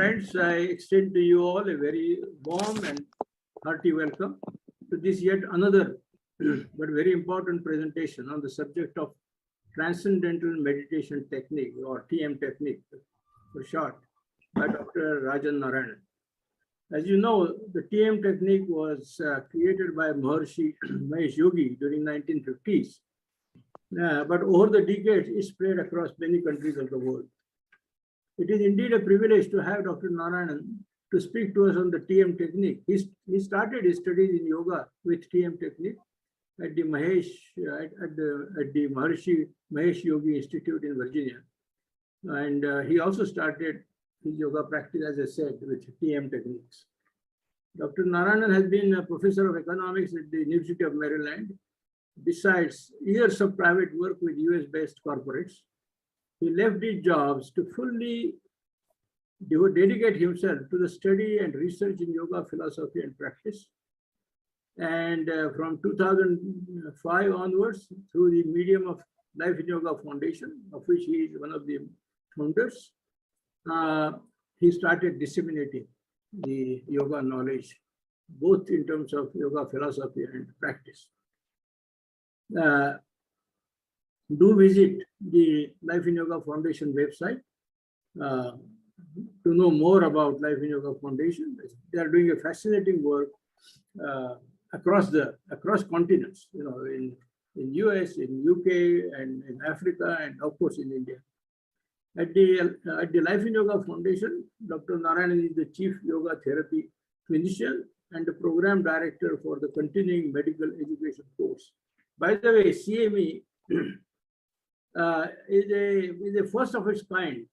friends, I extend to you all a very warm and hearty welcome to this yet another but very important presentation on the subject of Transcendental Meditation Technique, or TM technique for short, by Dr. Rajan Narayanan. As you know, the TM technique was created by Maharishi Mahesh Yogi during 1950s. But over the decades, it spread across many countries of the world. It is indeed a privilege to have Dr. Narayanan to speak to us on the TM technique. He started his studies in yoga with TM technique at the Maharishi Mahesh Yogi Institute in Virginia. And he also started his yoga practice, as I said, with TM techniques. Dr. Narayanan has been a professor of economics at the University of Maryland. Besides years of private work with US-based corporates, he left his jobs to fully dedicate himself to the study and research in yoga philosophy and practice. And from 2005 onwards, through the medium of Life in Yoga Foundation, of which he is one of the founders, he started disseminating the yoga knowledge, both in terms of yoga philosophy and practice. Do visit the Life in Yoga Foundation website to know more about Life in Yoga Foundation. They are doing a fascinating work across continents, in US, in UK, and in Africa, and of course in India. At the Life in Yoga Foundation, Dr. Narayanan is the Chief Yoga Therapy Clinician and the Program Director for the Continuing Medical Education course. By the way, CME is a first of its kind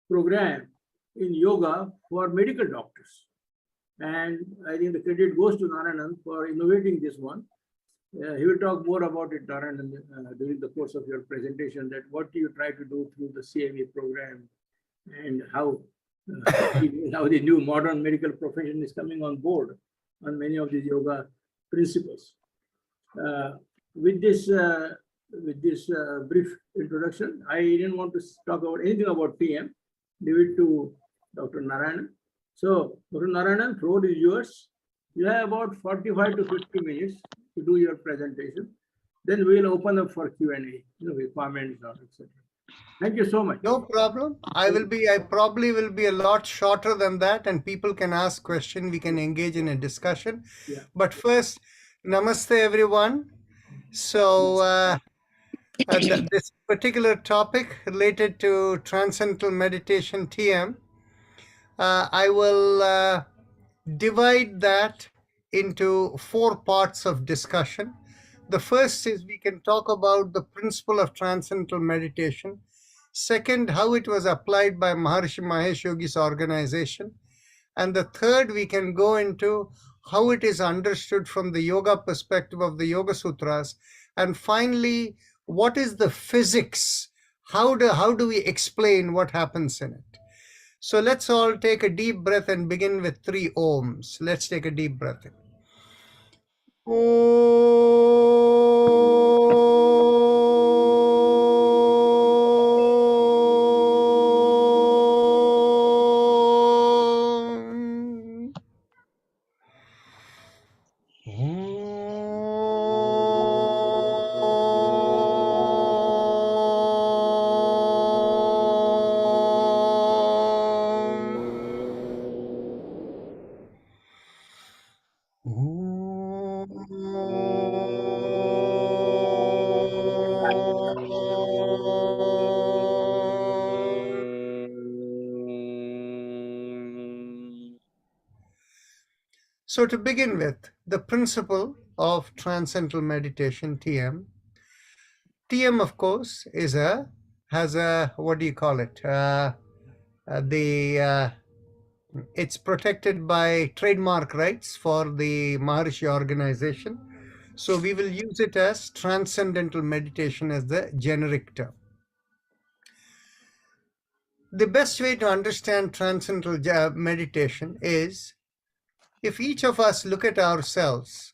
program in yoga for medical doctors. And I think the credit goes to Narayanan for innovating this one. He will talk more about it, Narayanan, during the course of your presentation, that what do you try to do through the CME program and how the new modern medical profession is coming on board on many of these yoga principles. With this brief introduction, I didn't want to talk about anything about TM. Leave it to Dr. Narayanan. So, Dr. Narayanan, floor is yours. You have about 45 to 50 minutes to do your presentation. Then we'll open up for Q&A, with comments or etc. Thank you so much. No problem. I probably will be a lot shorter than that, and people can ask questions. We can engage in a discussion. Yeah. But first, namaste, everyone. So this particular topic related to Transcendental Meditation TM, I will divide that into 4 parts of discussion. The first is we can talk about the principle of Transcendental Meditation. Second, how it was applied by Maharishi Mahesh Yogi's organization. And the third, we can go into how it is understood from the yoga perspective of the Yoga Sutras. And finally, what is the physics? How do we explain what happens in it? So let's all take a deep breath and begin with 3 ohms. Let's take a deep breath in. So to begin with, the principle of Transcendental Meditation, TM. TM, of course, has a, what do you call it? It's protected by trademark rights for the Maharishi organization. So we will use it as Transcendental Meditation as the generic term. The best way to understand Transcendental Meditation is if each of us look at ourselves,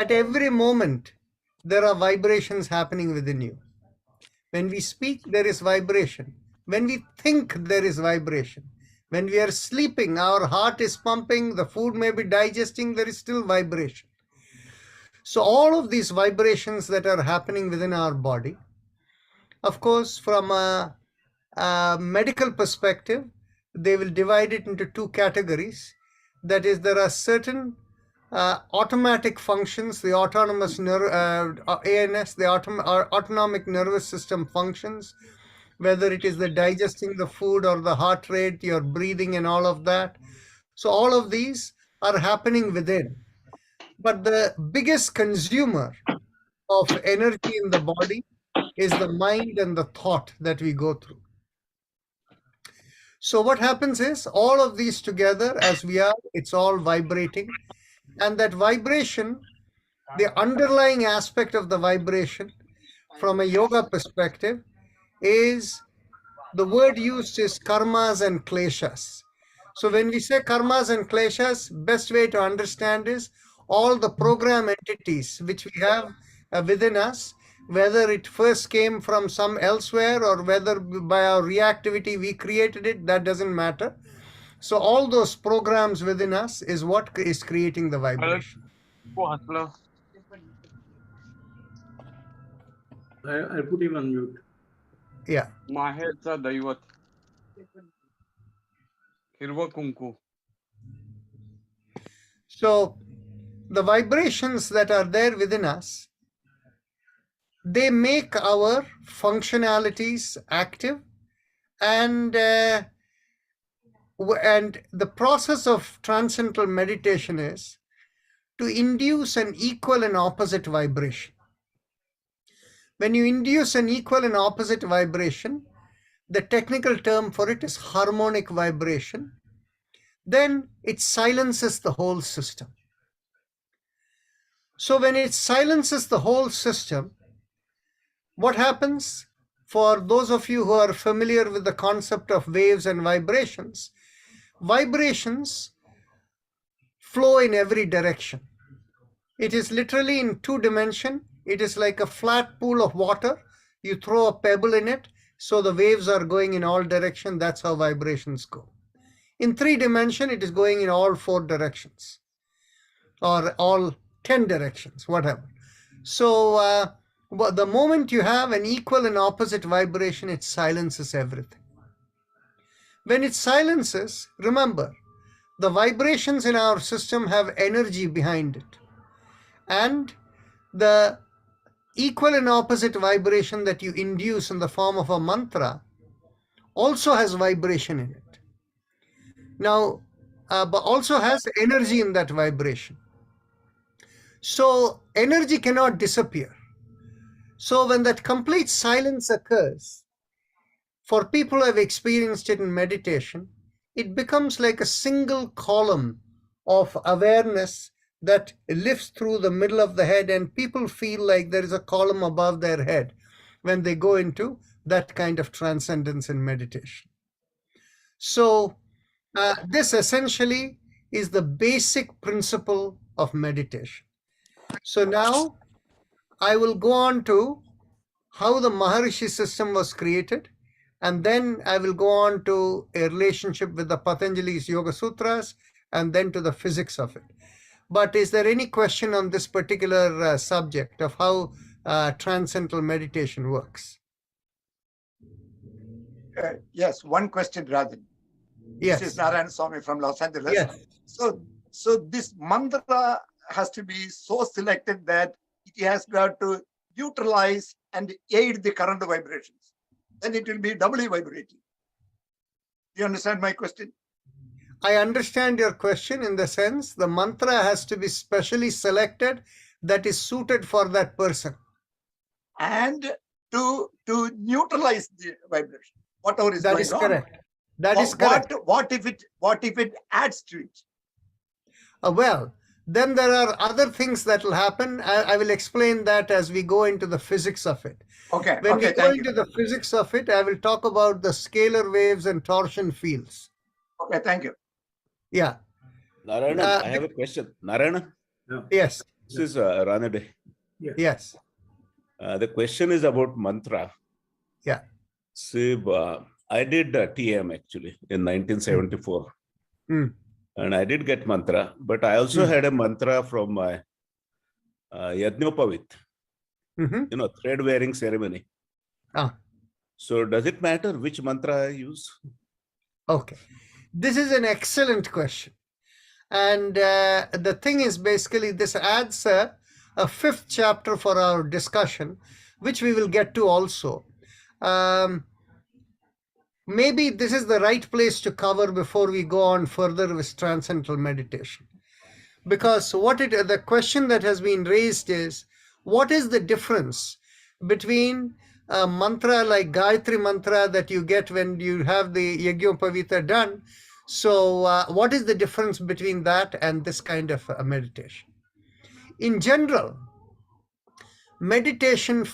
at every moment, there are vibrations happening within you. When we speak, there is vibration. When we think, there is vibration. When we are sleeping, our heart is pumping, the food may be digesting, there is still vibration. So all of these vibrations that are happening within our body, of course, from a medical perspective, they will divide it into two categories. That is, there are certain automatic functions, the autonomous ANS, the autonomic nervous system functions, whether it is the digesting the food or the heart rate, your breathing and all of that. So all of these are happening within. But the biggest consumer of energy in the body is the mind and the thought that we go through. So what happens is all of these together, as we are, it's all vibrating. And that vibration, the underlying aspect of the vibration from a yoga perspective is, the word used is karmas and kleshas. So when we say karmas and kleshas, best way to understand is all the program entities which we have within us, whether it first came from some elsewhere or whether by our reactivity we created it, that doesn't matter. So all those programs within us is what is creating the vibration. I'll put him on mute. Yeah. माहेरचा दैवत हिरवं कुंकू. So the vibrations that are there within us, they make our functionalities active, and the process of transcendental meditation is to induce an equal and opposite vibration. When you induce an equal and opposite vibration, the technical term for it is harmonic vibration, then it silences the whole system. So when it silences the whole system, what happens? For those of you who are familiar with the concept of waves and vibrations flow in every direction. It is literally in 2 dimensions. It is like a flat pool of water. You throw a pebble in it, so the waves are going in all directions. That's how vibrations go. In 3 dimensions, it is going in all 4 directions, or all 10 directions, whatever. So the moment you have an equal and opposite vibration, it silences everything. When it silences, remember, the vibrations in our system have energy behind it. And the equal and opposite vibration that you induce in the form of a mantra also has vibration in it. Now, but also has energy in that vibration. So energy cannot disappear. So when that complete silence occurs, for people who have experienced it in meditation, it becomes like a single column of awareness that lifts through the middle of the head, and people feel like there is a column above their head when they go into that kind of transcendence in meditation. So this essentially is the basic principle of meditation. So now I will go on to how the Maharishi system was created, and then I will go on to a relationship with the Patanjali's Yoga Sutras, and then to the physics of it. But is there any question on this particular subject of how transcendental meditation works? Yes, one question, Rajan. Yes. This is Narayan Swami from Los Angeles. Yes. So this mantra has to be so selected that it has got to neutralize and aid the current vibrations. Then it will be doubly vibrating. Do you understand my question? I understand your question in the sense the mantra has to be specially selected that is suited for that person. And to neutralize the vibration, whatever is That going is on. correct. That is correct. What if it adds to it? Well, then there are other things that will happen. I will explain that as we go into the physics of it. Okay. When okay, we go into the physics of it, I will talk about the scalar waves and torsion fields. Okay, thank you. Yeah. Narayanan, I have a question. Narayanan? Yeah. Yes. This is Ranade. Yes. The question is about mantra. Yeah. See, I did TM actually in 1974. Mm. And I did get mantra, but I also had a mantra from my Yajnopavit, Mhm. thread wearing ceremony. Ah, So does it matter which mantra I use? okay. This is an excellent question. And the thing is, basically, this adds a fifth chapter for our discussion, which we will get to also. Maybe this is the right place to cover before we go on further with transcendental meditation. Because the question that has been raised is, what is the difference between a mantra like Gayatri mantra that you get when you have the Yajnopavita done? So what is the difference between that and this kind of meditation? In general, meditations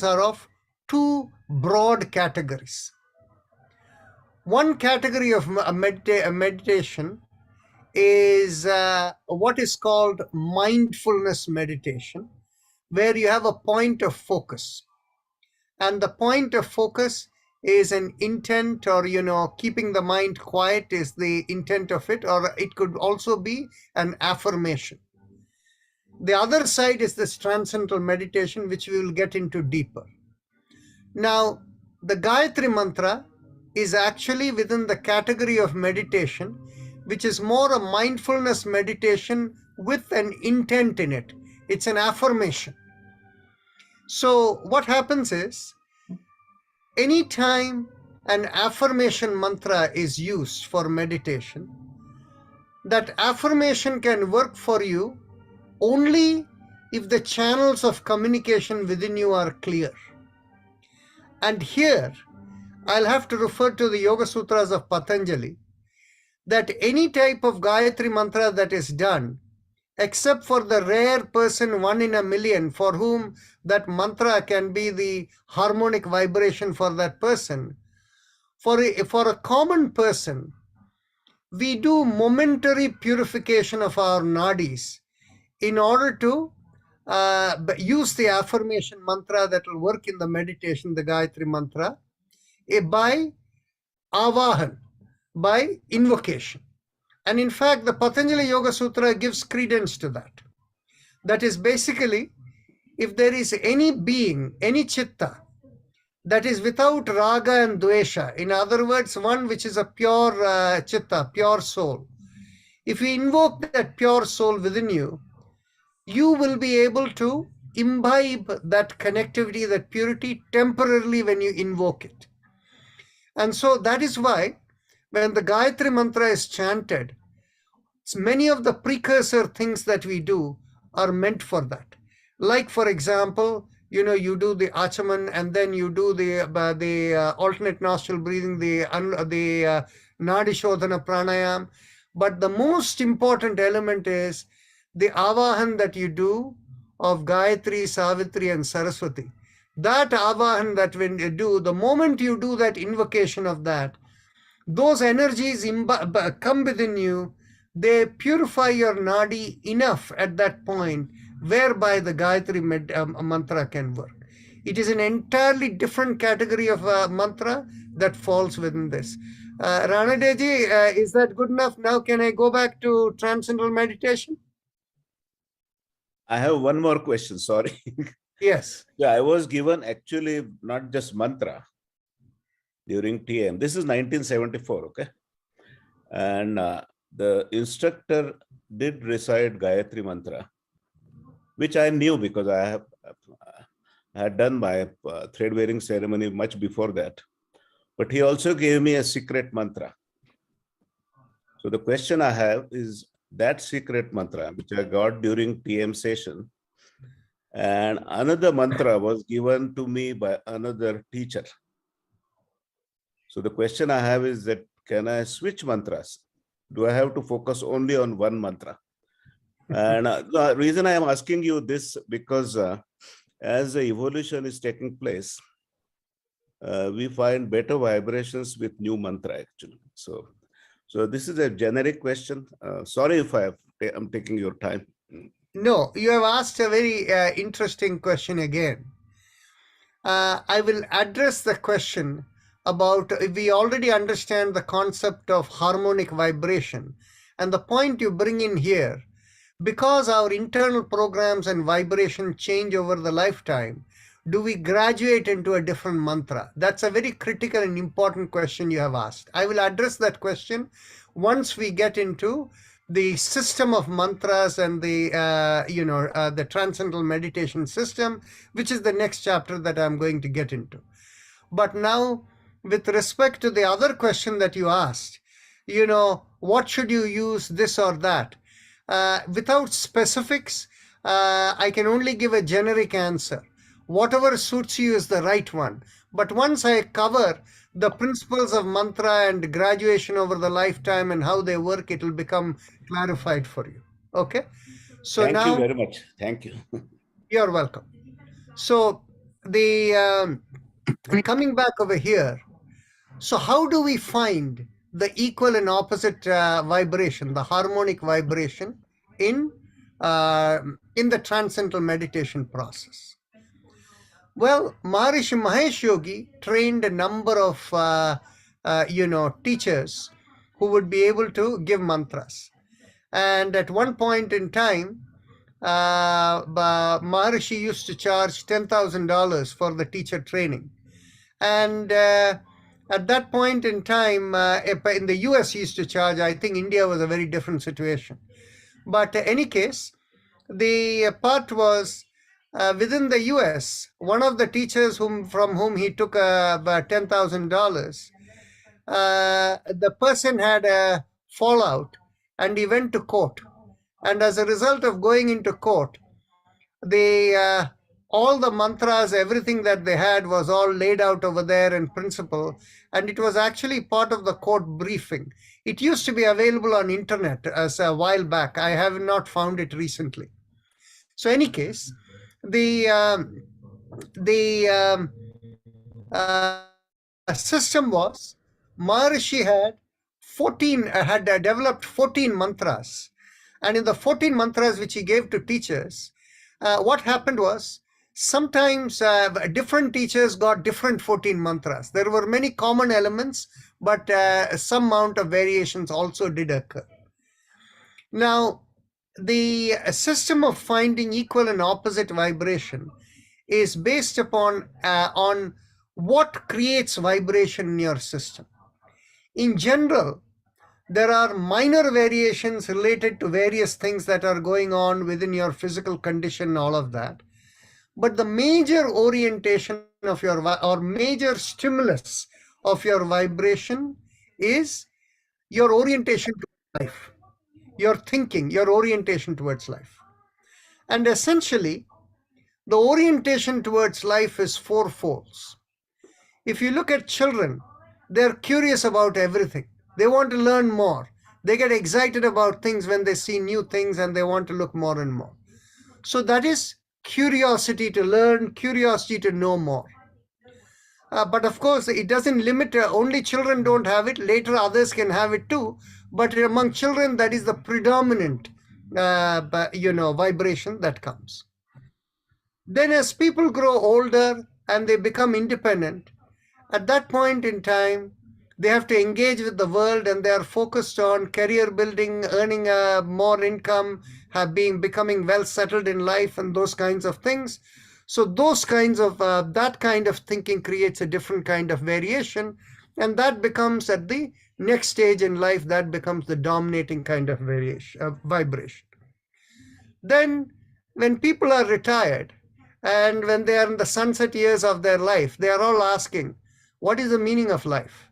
are of two broad categories. One category of meditation is what is called mindfulness meditation, where you have a point of focus. And the point of focus is an intent, or, keeping the mind quiet is the intent of it, or it could also be an affirmation. The other side is this transcendental meditation, which we will get into deeper. Now, the Gayatri mantra is actually within the category of meditation, which is more a mindfulness meditation with an intent in it. It's an affirmation. So what happens is, anytime an affirmation mantra is used for meditation, that affirmation can work for you only if the channels of communication within you are clear. And here, I'll have to refer to the Yoga Sutras of Patanjali, that any type of Gayatri mantra that is done, except for the rare person 1 in a million for whom that mantra can be the harmonic vibration for that person, for a common person, we do momentary purification of our nadis in order to use the affirmation mantra that will work in the meditation, the Gayatri mantra, by avahan, by invocation. And in fact, the Patanjali Yoga Sutra gives credence to that. That is basically, if there is any being, any chitta, that is without raga and dvesha, in other words, one which is a pure chitta, pure soul, if you invoke that pure soul within you, you will be able to imbibe that connectivity, that purity temporarily when you invoke it. And so that is why when the Gayatri mantra is chanted, many of the precursor things that we do are meant for that. Like, for example, you do the achaman, and then you do the alternate nostril breathing, the nadi shodhana pranayam. But the most important element is the avahan that you do of Gayatri, Savitri, and Saraswati. That avahan that when you do, the moment you do that invocation of that, those energies come within you, they purify your nadi enough at that point whereby the Gayatri mantra can work. It is an entirely different category of mantra that falls within this. Ranadeji, is that good enough? Now can I go back to transcendental meditation? I have one more question, sorry. Yes. Yeah, I was given actually not just mantra during TM. This is 1974, okay? And the instructor did recite Gayatri mantra, which I knew because I had done my thread wearing ceremony much before that. But he also gave me a secret mantra. So the question I have is that secret mantra, which I got during TM session, and another mantra was given to me by another teacher. So the question I have is that, can I switch mantras? Do I have to focus only on one mantra? And the reason I am asking you this, because as the evolution is taking place, we find better vibrations with new mantra actually. So this is a generic question. Sorry if I'm taking your time. No, you have asked a very interesting question again. I will address the question about, we already understand the concept of harmonic vibration. And the point you bring in here, because our internal programs and vibration change over the lifetime, do we graduate into a different mantra? That's a very critical and important question you have asked. I will address that question once we get into the system of mantras and the the transcendental meditation system, which is the next chapter that I'm going to get into. But now, with respect to the other question that you asked, what should you use, this or that? Without specifics, I can only give a generic answer. Whatever suits you is the right one. But once I cover the principles of mantra and graduation over the lifetime and how they work, it will become clarified for you. Okay? So Thank now, you very much. Thank you. you're welcome. So the coming back over here, so how do we find the equal and opposite vibration, the harmonic vibration in the transcendental meditation process? Well, Maharishi Mahesh Yogi trained a number of teachers who would be able to give mantras. And at one point in time, Maharishi used to charge $10,000 for the teacher training. And at that point in time, in the US, he used to charge. I think India was a very different situation. But in any case, the part was within the US, one of the teachers from whom he took about $10,000, the person had a fallout and he went to court. And as a result of going into court, all the mantras, everything that they had was all laid out over there in principle, and it was actually part of the court briefing. It used to be available on internet as a while back. I have not found it recently. So, any case, the system was Maharishi had developed 14 mantras, and in the 14 mantras which he gave to teachers, what happened was sometimes different teachers got different 14 mantras. There were many common elements, but some amount of variations also did occur. Now, the system of finding equal and opposite vibration is based upon on what creates vibration in your system. In general, there are minor variations related to various things that are going on within your physical condition, all of that. But the major orientation of your, or major stimulus of your vibration is your orientation to life, your thinking, your orientation towards life. And essentially, the orientation towards life is fourfold. If you look at children, they're curious about everything. They want to learn more. They get excited about things when they see new things and they want to look more and more. So that is curiosity to learn, curiosity to know more. But of course, it doesn't limit, only children don't have it. Later, others can have it too. But among children, that is the predominant, vibration that comes. Then as people grow older and they become independent, at that point in time, they have to engage with the world and they are focused on career building, earning more income, becoming well settled in life and those kinds of things. So those kinds of, that kind of thinking creates a different kind of variation, and that becomes at the next stage in life, that becomes the dominating kind of vibration. Then when people are retired and when they are in the sunset years of their life, they are all asking, what is the meaning of life?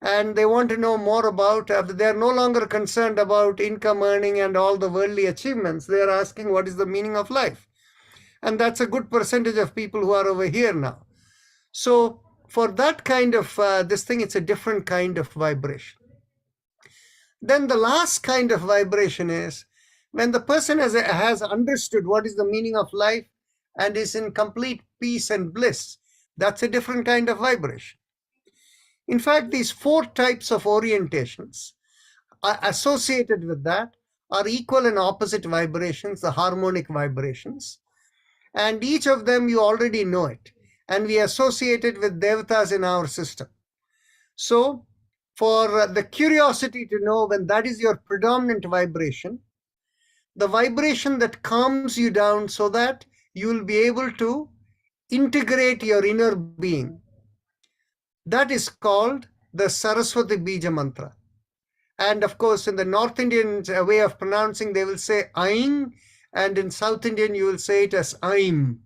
And they want to know more about, they are no longer concerned about income earning and all the worldly achievements. They are asking, what is the meaning of life? And that's a good percentage of people who are over here now. So for that kind of this thing, it's a different kind of vibration. Then the last kind of vibration is when the person has understood what is the meaning of life and is in complete peace and bliss. That's a different kind of vibration. In fact, these 4 types of orientations are associated with that are equal and opposite vibrations, the harmonic vibrations. And each of them, you already know it. and we associate it with devatas in our system. So for the curiosity to know, when that is your predominant vibration, the vibration that calms you down so that you will be able to integrate your inner being, that is called the Saraswati Bija mantra. And of course, in the North Indian way of pronouncing, they will say Aing, and in South Indian, you will say it as Aim.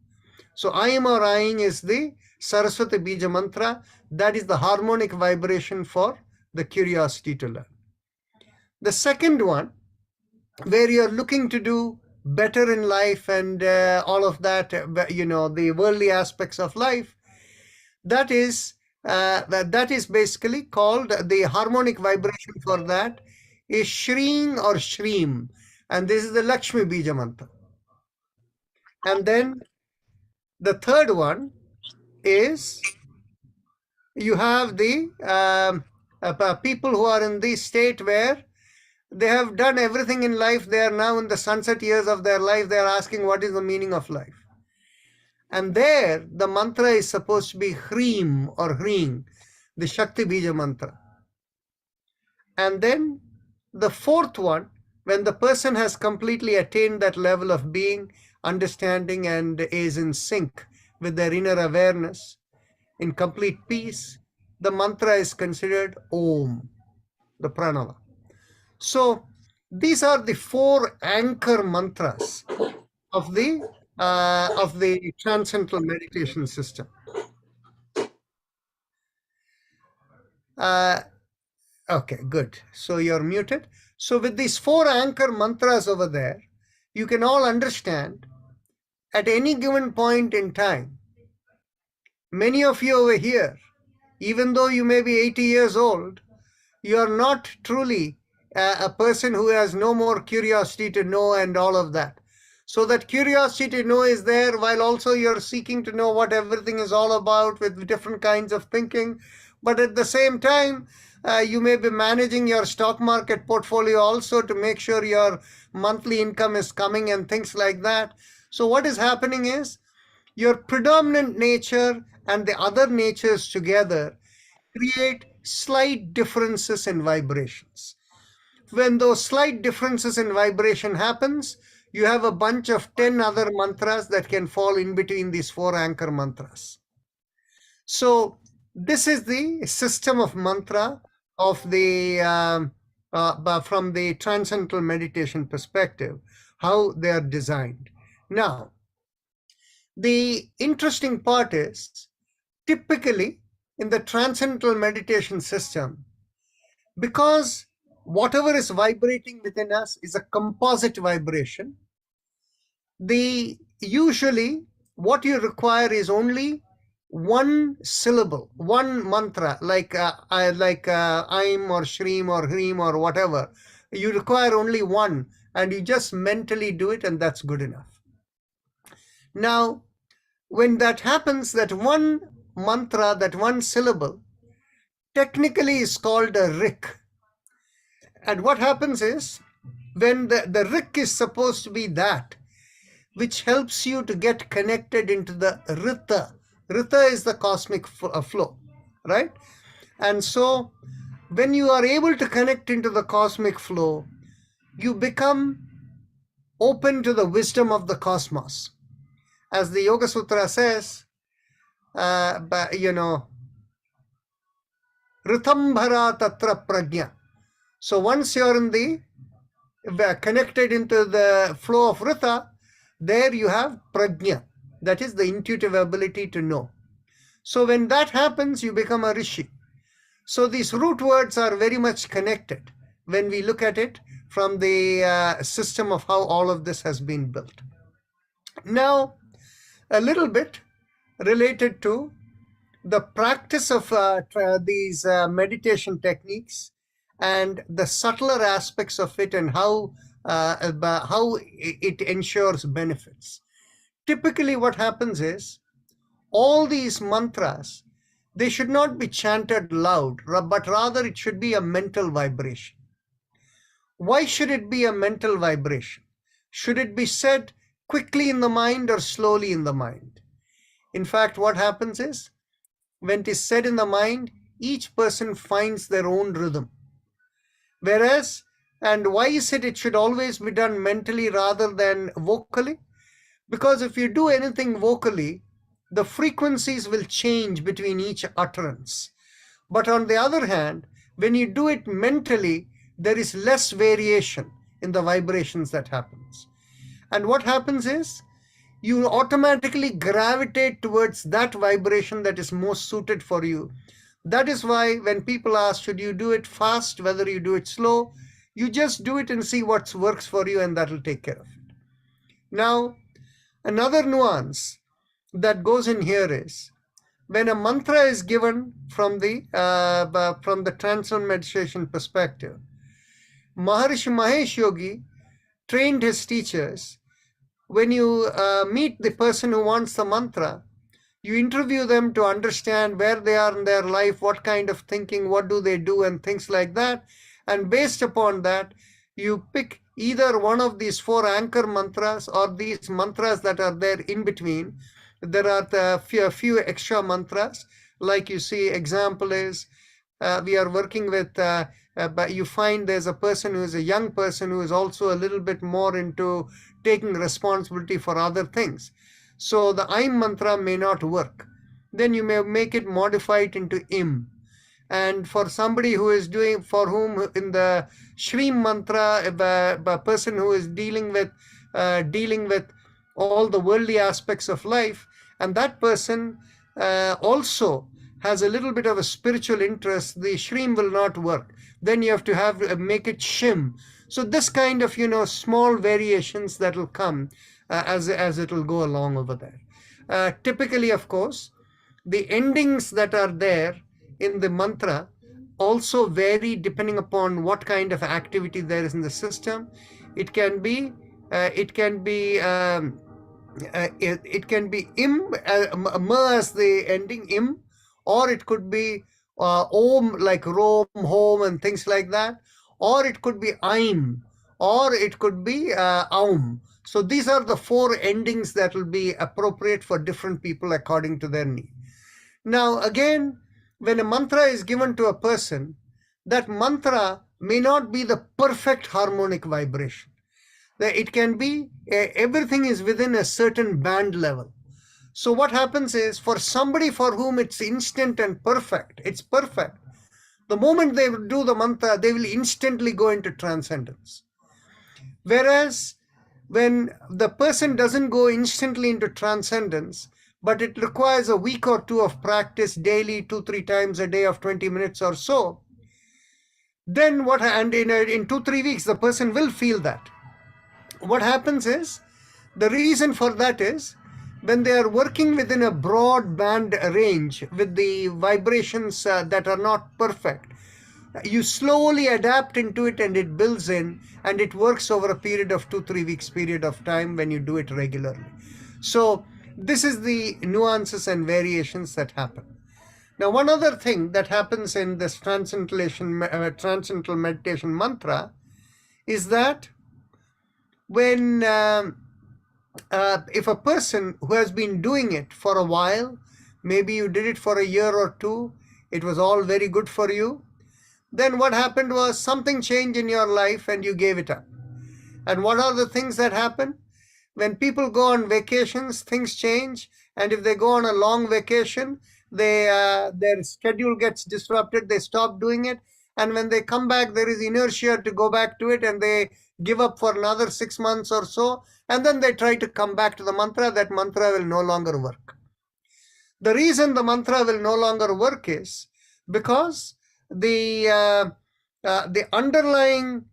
So Aim or Aing is the Saraswati Bija mantra. That is the harmonic vibration for the curiosity to learn. The second one, where you're looking to do better in life and all of that, the worldly aspects of life, that is basically called, the harmonic vibration for that is Shreem or Shreem, and this is the Lakshmi Bija mantra. And then the third one is, you have the people who are in the state where they have done everything in life. They are now in the sunset years of their life. They are asking, what is the meaning of life? And there, the mantra is supposed to be Hreem or Hreem, the Shakti Bija mantra. And then the fourth one, when the person has completely attained that level of being, understanding, and is in sync with their inner awareness, in complete peace, the mantra is considered Om, the Pranava. So these are the four anchor mantras of the Transcendental meditation system. Okay, good. So you're muted. So with these four anchor mantras over there, you can all understand at any given point in time, many of you over here, even though you may be 80 years old, you are not truly a person who has no more curiosity to know and all of that. So that curiosity to know is there, while also you're seeking to know what everything is all about with different kinds of thinking. But at the same time, you may be managing your stock market portfolio also to make sure your monthly income is coming and things like that. So what is happening is, your predominant nature and the other natures together create slight differences in vibrations. When those slight differences in vibration happens, you have a bunch of 10 other mantras that can fall in between these four anchor mantras. So this is the system of mantra of the from the Transcendental meditation perspective, how they are designed. Now, the interesting part is, typically in the Transcendental meditation system, because whatever is vibrating within us is a composite vibration, usually what you require is only one syllable, one mantra, like Aim or Shreem or Hreem or whatever. You require only one, and you just mentally do it, and that's good enough. Now, when that happens, that one mantra, that one syllable, technically is called a rik. And what happens is, when the rik is supposed to be that which helps you to get connected into the rita. Rita is the cosmic flow, right? And so when you are able to connect into the cosmic flow, you become open to the wisdom of the cosmos. As the Yoga Sutra says, Ritambhara tatra prajna. So once you're in the connected into the flow of Rita, there you have prajna. That is the intuitive ability to know. So when that happens, you become a rishi. So these root words are very much connected when we look at it from the system of how all of this has been built. Now, a little bit related to the practice of these meditation techniques and the subtler aspects of it, and how it ensures benefits. Typically what happens is, all these mantras, they should not be chanted loud, but rather it should be a mental vibration. Why should it be a mental vibration? Should it be said quickly in the mind or slowly in the mind? In fact, what happens is, when it is said in the mind, each person finds their own rhythm. Whereas, and why is it should always be done mentally rather than vocally? Because if you do anything vocally, the frequencies will change between each utterance. But on the other hand, when you do it mentally, there is less variation in the vibrations that happens. And what happens is, you automatically gravitate towards that vibration that is most suited for you. That is why when people ask, should you do it fast, whether you do it slow, you just do it and see what works for you, and that will take care of it. Now, another nuance that goes in here is, when a mantra is given from the Transcendental meditation perspective, Maharishi Mahesh Yogi trained his teachers. When you meet the person who wants the mantra, you interview them to understand where they are in their life, what kind of thinking, what do they do, and things like that. And based upon that, you pick either one of these 4 anchor mantras or these mantras that are there in between. There are a few extra mantras, like you see, example is, we are working with, but you find there's a person who is a young person who is also a little bit more into taking responsibility for other things. So the Aim mantra may not work. Then you may make it modified into Im. And for somebody who is doing, for whom in the Shri mantra, a person who is dealing with all the worldly aspects of life, and that person also has a little bit of a spiritual interest, the Shrim will not work. Then you have to make it Shim. So this kind of, small variations that will come as it will go along over there. Typically, of course, the endings that are there in the mantra also vary depending upon what kind of activity there is in the system. It can be Im, Ma as the ending, Im, or it could be Om, like Rom, Home, and things like that, or it could be Aim, or it could be Aum. So these are the 4 endings that will be appropriate for different people according to their need. Now, again, when a mantra is given to a person, that mantra may not be the perfect harmonic vibration. It can be, everything is within a certain band level. So what happens is, for somebody for whom it's instant and perfect, it's perfect. The moment they do the mantra, they will instantly go into transcendence. Whereas when the person doesn't go instantly into transcendence, but it requires a week or 2 of practice daily, 2-3 times a day of 20 minutes or so, then and in 2-3 weeks, the person will feel that. What happens is, the reason for that is, when they are working within a broad band range with the vibrations that are not perfect, you slowly adapt into it and it builds in, and it works over a period of 2-3 weeks period of time when you do it regularly. So this is the nuances and variations that happen. Now, one other thing that happens in this transcendental meditation mantra is that when if a person who has been doing it for a while, maybe you did it for a year or 2, it was all very good for you, then what happened was something changed in your life and you gave it up. And what are the things that happen? When people go on vacations, things change, and if they go on a long vacation, their schedule gets disrupted, they stop doing it, and when they come back, there is inertia to go back to it, and they give up for another 6 months or so, and then they try to come back to the mantra. That mantra will no longer work. The reason the mantra will no longer work is because the underlying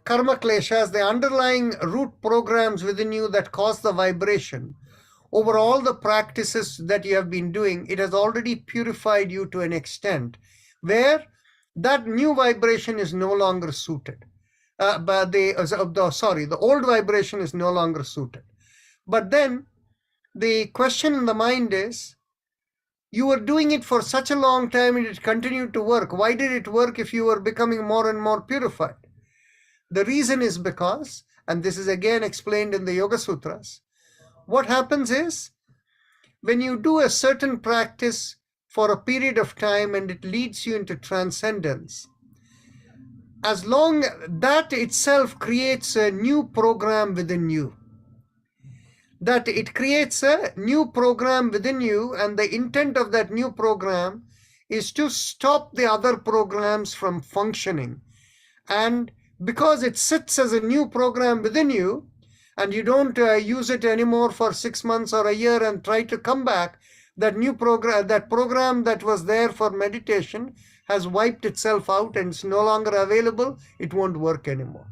karma kleshas, the underlying root programs within you that cause the vibration, over all the practices that you have been doing, it has already purified you to an extent where that new vibration is no longer suited. But the old vibration is no longer suited. But then the question in the mind is, you were doing it for such a long time and it continued to work. Why did it work if you were becoming more and more purified? The reason is because, and this is again explained in the Yoga Sutras, what happens is, when you do a certain practice for a period of time and it leads you into transcendence, as long that itself creates a new program within you. That it creates a new program within you, and the intent of that new program is to stop the other programs from functioning. And because it sits as a new program within you, and you don't use it anymore for 6 months or a year and try to come back, that new program, that program that was there for meditation has wiped itself out and it's no longer available. It won't work anymore.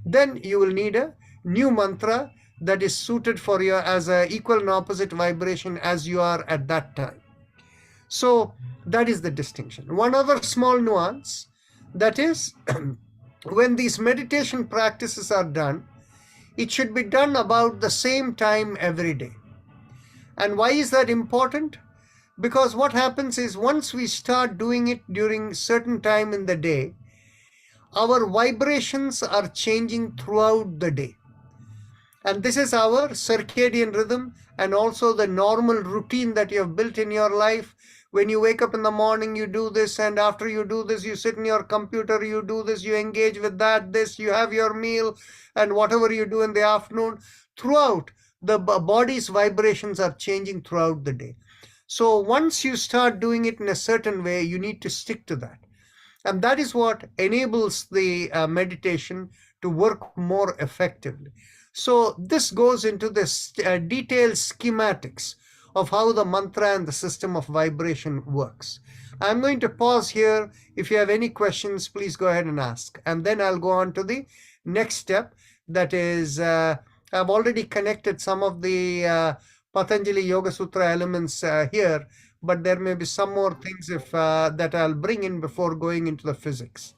Then you will need a new mantra that is suited for you as an equal and opposite vibration as you are at that time. So that is the distinction. One other small nuance, that is, when these meditation practices are done, it should be done about the same time every day. And why is that important? Because what happens is, once we start doing it during certain time in the day, our vibrations are changing throughout the day. And this is our circadian rhythm and also the normal routine that you have built in your life. When you wake up in the morning, you do this, and after you do this, you sit in your computer, you do this, you engage with that, this, you have your meal, and whatever you do in the afternoon. Throughout, the body's vibrations are changing throughout the day. So once you start doing it in a certain way, you need to stick to that. And that is what enables the meditation to work more effectively. So this goes into the detailed schematics of how the mantra and the system of vibration works. I'm going to pause here. If you have any questions, please go ahead and ask. And then I'll go on to the next step. That is, I've already connected some of the Patanjali Yoga Sutra elements here, but there may be some more things that I'll bring in before going into the physics.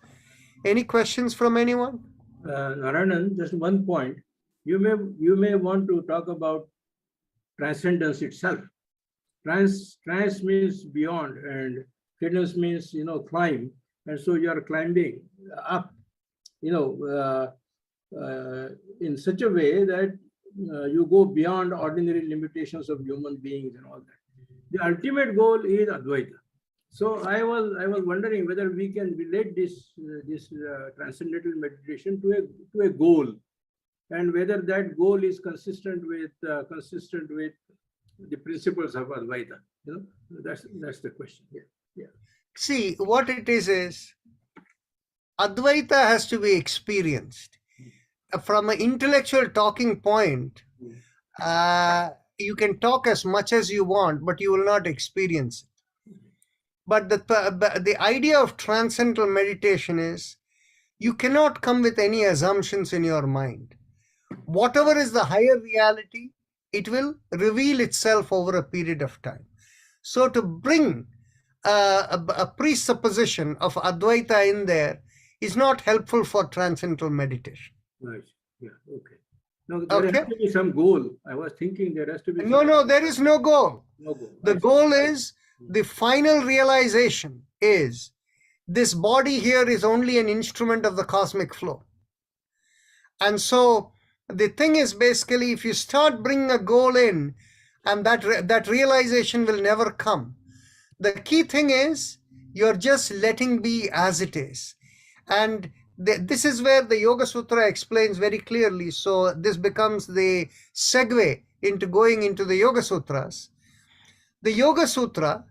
Any questions from anyone? Narayanan, just one point. You may want to talk about transcendence itself. Trans means beyond, and cadence means, climb, and so you are climbing up, in such a way that you go beyond ordinary limitations of human beings and all that. The ultimate goal is Advaita. So I was wondering whether we can relate this transcendental meditation to a goal, and whether that goal is consistent with the principles of Advaita. That's the question. Yeah. See, what it is Advaita has to be experienced. From an intellectual talking point, you can talk as much as you want, but you will not experience it. But the idea of transcendental meditation is, you cannot come with any assumptions in your mind. Whatever is the higher reality, it will reveal itself over a period of time. So to bring a presupposition of Advaita in there is not helpful for transcendental meditation. Right. Yeah. Okay. No, there has to be some goal. I was thinking there has to be. No, there is no goal. No goal. The goal is, the final realization is, this body here is only an instrument of the cosmic flow. And so the thing is, basically, if you start bringing a goal in, and that realization will never come. The key thing is, you're just letting be as it is. And this is where the Yoga Sutra explains very clearly. So this becomes the segue into going into the Yoga Sutras. The Yoga Sutra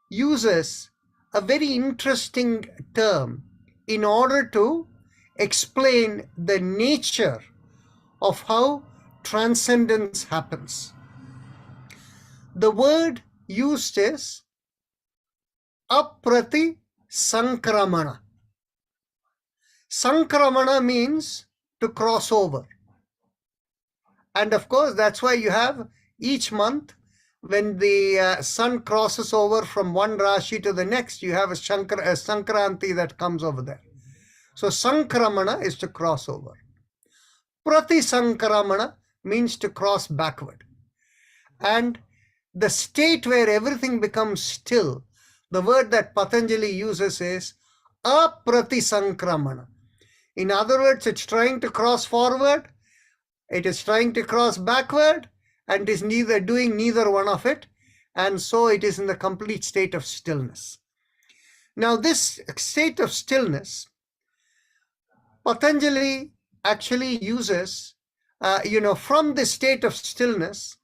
uses a very interesting term in order to explain the nature of how transcendence happens. The word used is aprati sankramana. Sankramana means to cross over. And of course, that's why you have each month, when the sun crosses over from one Rashi to the next, you have a Sankranti that comes over there. So Sankramana is to cross over. Prati Sankramana means to cross backward. And the state where everything becomes still, the word that Patanjali uses is aprati sankramana. In other words, it's trying to cross forward, it is trying to cross backward, and is doing neither one of it. and so it is in the complete state of stillness. Now, this state of stillness, Patanjali actually uses, from the state of stillness,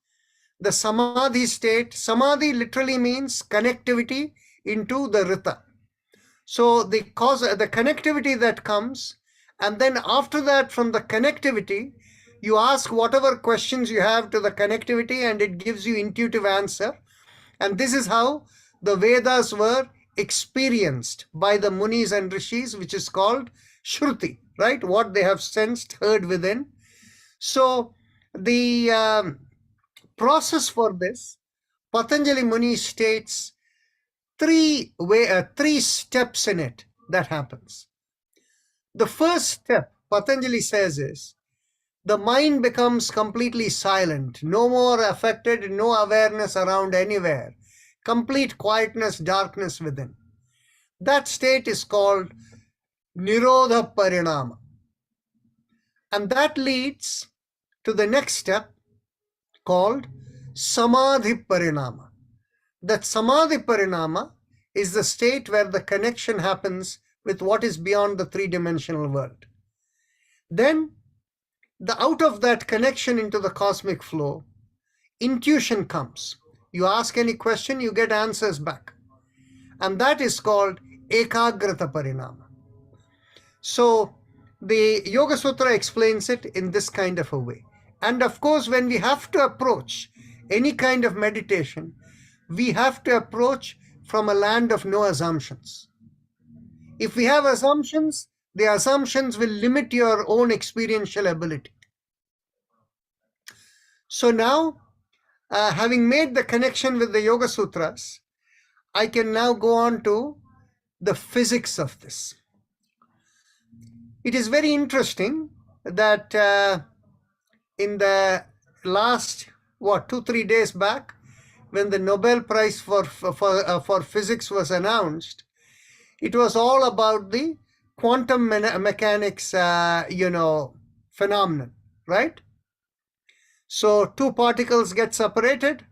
the samadhi state. Samadhi literally means connectivity into the rita. So the connectivity that comes, and then after that, from the connectivity, you ask whatever questions you have to the connectivity, and it gives you intuitive answer. And this is how the Vedas were experienced by the Munis and Rishis, which is called Shruti, right? What they have sensed, heard within. So the process for this, Patanjali Muni states three steps in it that happens. The first step, Patanjali says, is the mind becomes completely silent, no more affected, no awareness around anywhere, complete quietness, darkness within. That state is called Nirodha Parinama. And that leads to the next step called Samadhi Parinama. That Samadhi Parinama is the state where the connection happens with what is beyond the three-dimensional world. Then, out of that connection into the cosmic flow, intuition comes. You ask any question, you get answers back. And that is called Ekagrata Parinama. So, the Yoga Sutra explains it in this kind of a way. And of course, when we have to approach any kind of meditation, we have to approach from a land of no assumptions. If we have assumptions, the assumptions will limit your own experiential ability. So now, having made the connection with the Yoga Sutras, I can now go on to the physics of this. It is very interesting that in the last, 2-3 days back, when the Nobel Prize for physics was announced, it was all about the quantum mechanics, phenomenon, right? So two particles get separated,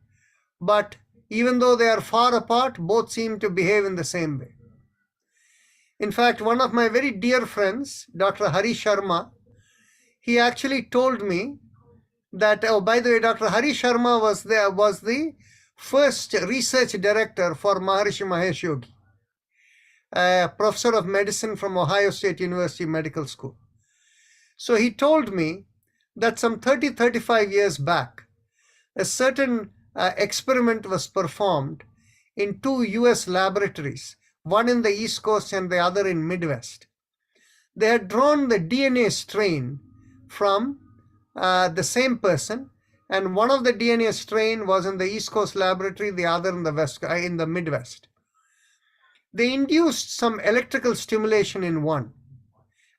but even though they are far apart, both seem to behave in the same way. In fact, one of my very dear friends, Dr. Hari Sharma, he actually told me that, oh, by the way, Dr. Hari Sharma was the first research director for Maharishi Mahesh Yogi, a professor of medicine from Ohio State University Medical School. So he told me that some 35 years back, a certain experiment was performed in 2 US laboratories, one in the East Coast and the other in Midwest. They had drawn the DNA strain from the same person, and one of the DNA strain was in the East Coast laboratory, the other in the Midwest. They induced some electrical stimulation in one.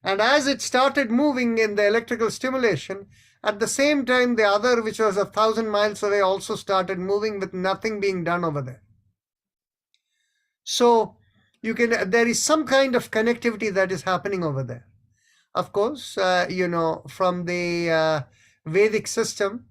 And as it started moving in the electrical stimulation, at the same time, the other, which was 1,000 miles away, also started moving with nothing being done over there. So there is some kind of connectivity that is happening over there. Of course, from the Vedic system,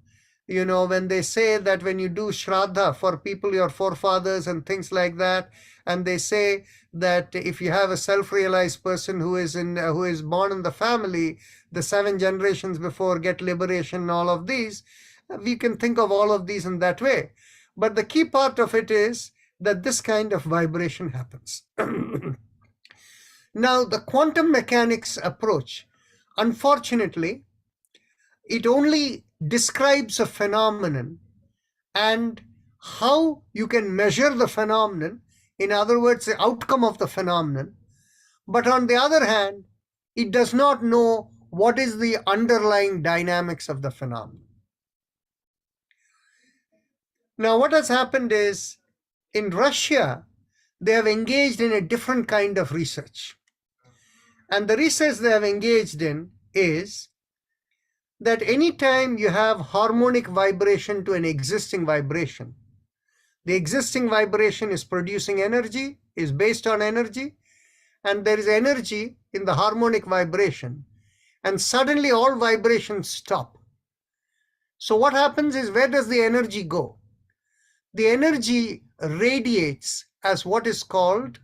when they say that when you do Shraddha for people, your forefathers and things like that, and they say that if you have a self-realized person who is born in the family, the 7 generations before get liberation, all of these, we can think of all of these in that way. But the key part of it is that this kind of vibration happens. Now, the quantum mechanics approach, unfortunately, it only describes a phenomenon and how you can measure the phenomenon, in other words, the outcome of the phenomenon. But on the other hand, it does not know what is the underlying dynamics of the phenomenon. Now, what has happened is, in Russia, they have engaged in a different kind of research. And the research they have engaged in is that anytime you have harmonic vibration to an existing vibration, the existing vibration is producing energy, is based on energy, and there is energy in the harmonic vibration, and suddenly all vibrations stop. So what happens is, where does the energy go? the energy radiates as what is called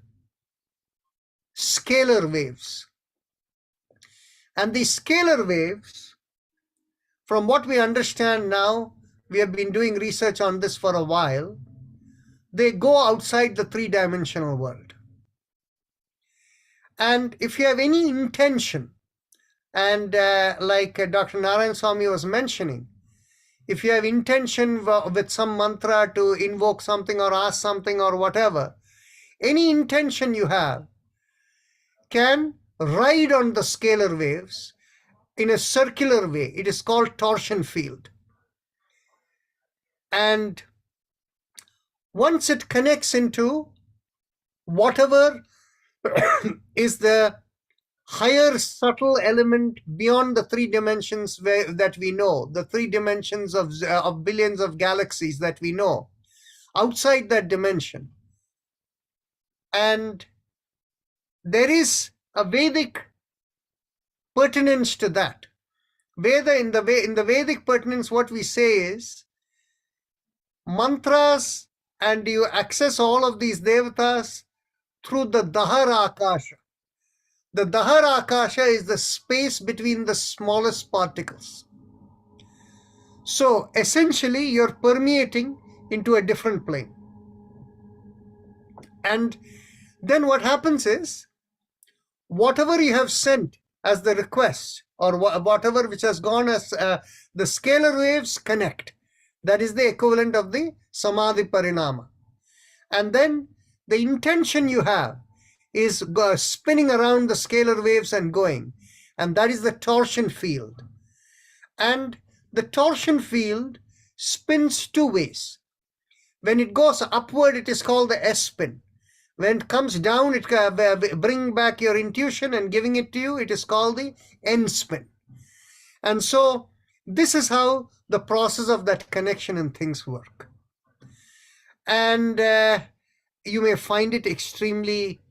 scalar waves. And these scalar waves, from what we understand now, we have been doing research on this for a while, they go outside the three-dimensional world. And if you have any intention, and like Dr. Narayan Swami was mentioning, if you have intention with some mantra to invoke something or ask something or whatever, any intention you have can ride on the scalar waves in a circular way. It is called torsion field. And once it connects into whatever is the higher subtle element beyond the three dimensions that we know, the three dimensions of billions of galaxies that we know, outside that dimension. And there is a Vedic pertinence to that. In the Vedic pertinence, what we say is mantras, and you access all of these devatas through the Dahara Akasha. The Dahara Akasha is the space between the smallest particles. So essentially, you're permeating into a different plane. And then what happens is, whatever you have sent as the request, or whatever which has gone as the scalar waves connect. That is the equivalent of the Samadhi Parinama. And then the intention you have is spinning around the scalar waves and going. And that is the torsion field. And the torsion field spins two ways. When it goes upward, it is called the S spin. When it comes down, it bring back your intuition and giving it to you, it is called the N spin. And so this is how the process of that connection and things work. And you may find it extremely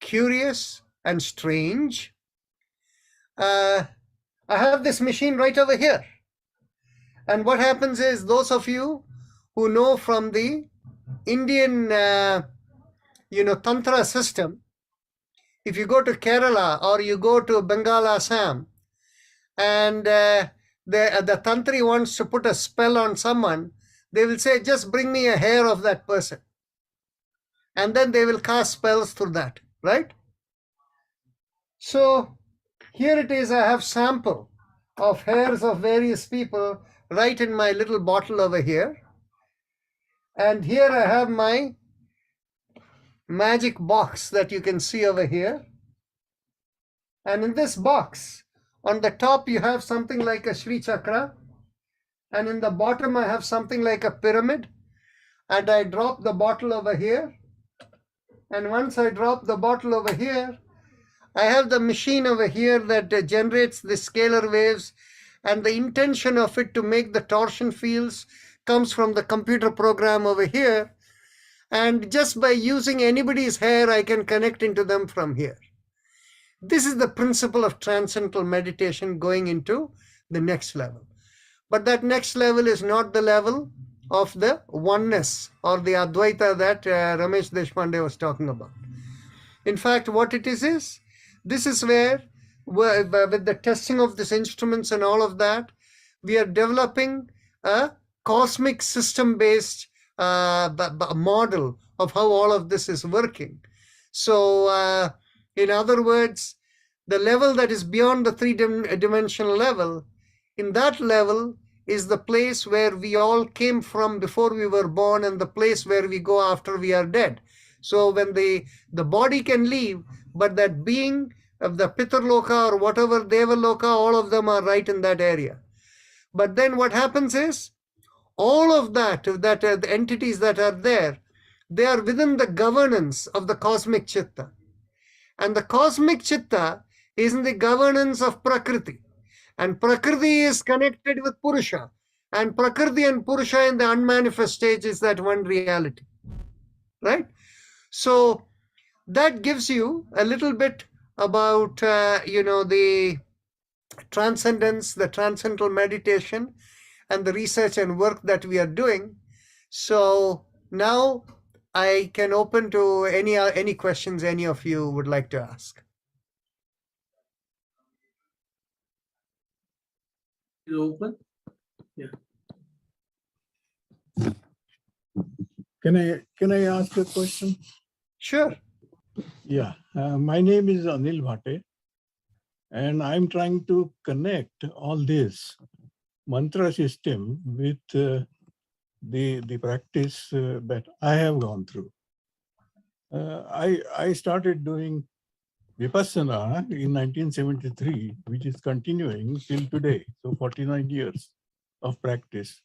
curious and strange. I have this machine right over here. And what happens is, those of you who know from the Indian Tantra system, if you go to Kerala or you go to Bengal, Assam, and the Tantri wants to put a spell on someone, they will say, just bring me a hair of that person. And then they will cast spells through that, right? So here it is, I have sample of hairs of various people right in my little bottle over here. And here I have my magic box that you can see over here. And in this box, on the top you have something like a Sri Chakra, and in the bottom I have something like a pyramid, and I drop the bottle over here. And once I drop the bottle over here, I have the machine over here that generates the scalar waves, and the intention of it to make the torsion fields comes from the computer program over here. And just by using anybody's hair, I can connect into them from here. This is the principle of transcendental meditation going into the next level. But that next level is not the level of the oneness or the Advaita that Ramesh Deshpande was talking about. In fact, what it is this is where, with the testing of these instruments and all of that, we are developing a cosmic system-based model of how all of this is working. So, in other words, the level that is beyond the three-dimensional level, in that level is the place where we all came from before we were born, and the place where we go after we are dead. So when the body can leave, but that being of the Pitarloka or whatever Devaloka, all of them are right in that area. But then what happens is, all of that the entities that are there, they are within the governance of the cosmic Chitta. And the cosmic Chitta is in the governance of Prakriti. And Prakriti is connected with Purusha. And Prakriti and Purusha in the unmanifest stage is that one reality. Right? So that gives you a little bit about, the transcendence, the transcendental meditation, and the research and work that we are doing. So now I can open to any questions any of you would like to ask. Is open. Can I ask a question? Sure. Yeah, my name is Anil Bhate, and I'm trying to connect all this mantra system with the practice that I have gone through. I started doing Vipassana in 1973, which is continuing till today, so 49 years of practice.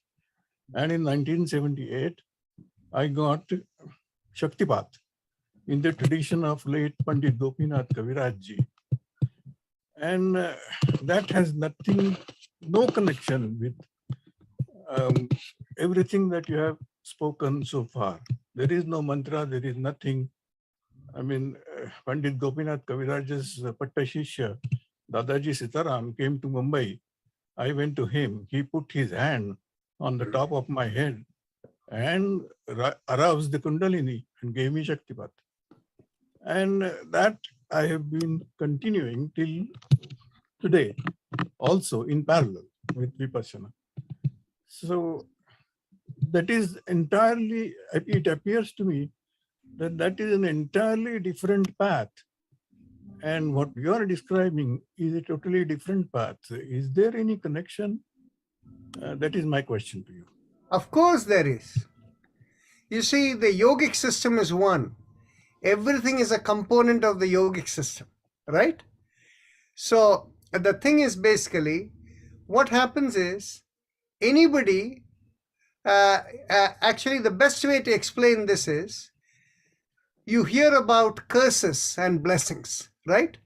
And in 1978, I got Shaktipat in the tradition of late Pandit Gopinath Kaviraj ji. And that has no connection with everything that you have spoken so far. There is no mantra, there is nothing. I mean, Pandit Gopinath Kaviraj's Patta Shishya, Dadaji Sitaram, came to Mumbai. I went to him. He put his hand on the top of my head and aroused the Kundalini and gave me Shaktipat. And that I have been continuing till today, also in parallel with Vipassana. So that is entirely, it appears to me that is an entirely different path. And what you are describing is a totally different path. Is there any connection? That is my question to you. Of course there is. You see, the yogic system is one. Everything is a component of the yogic system, right? So the thing is basically, what happens is anybody, actually the best way to explain this is, you hear about curses and blessings, right?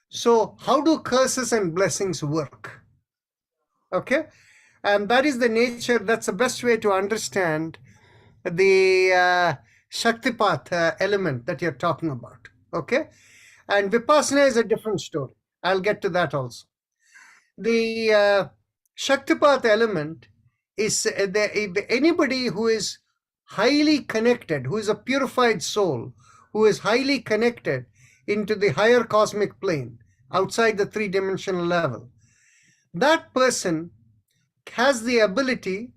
So how do curses and blessings work? Okay, and that is the nature, that's the best way to understand the Shaktipat element that you're talking about, okay? And Vipassana is a different story. I'll get to that also. The Shaktipat element is anybody who is highly connected, who is a purified soul, who is highly connected into the higher cosmic plane, outside the three-dimensional level. That person has the ability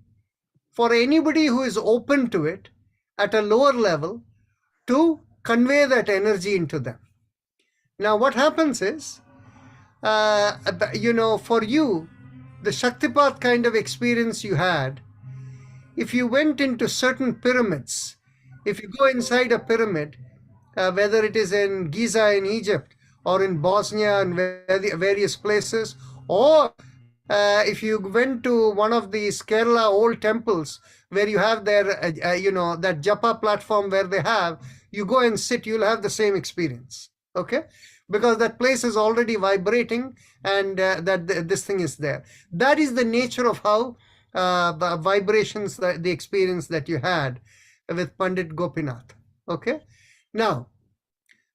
for anybody who is open to it at a lower level to convey that energy into them. Now what happens is, for you, the Shaktipat kind of experience you had, if you went into certain pyramids, if you go inside a pyramid, whether it is in Giza in Egypt or in Bosnia and various places, or if you went to one of these Kerala old temples where you have their, that japa platform where they have, you go and sit, you'll have the same experience, okay? Because that place is already vibrating and this thing is there. That is the nature of how the vibrations, the experience that you had with Pandit Gopinath, okay? Now,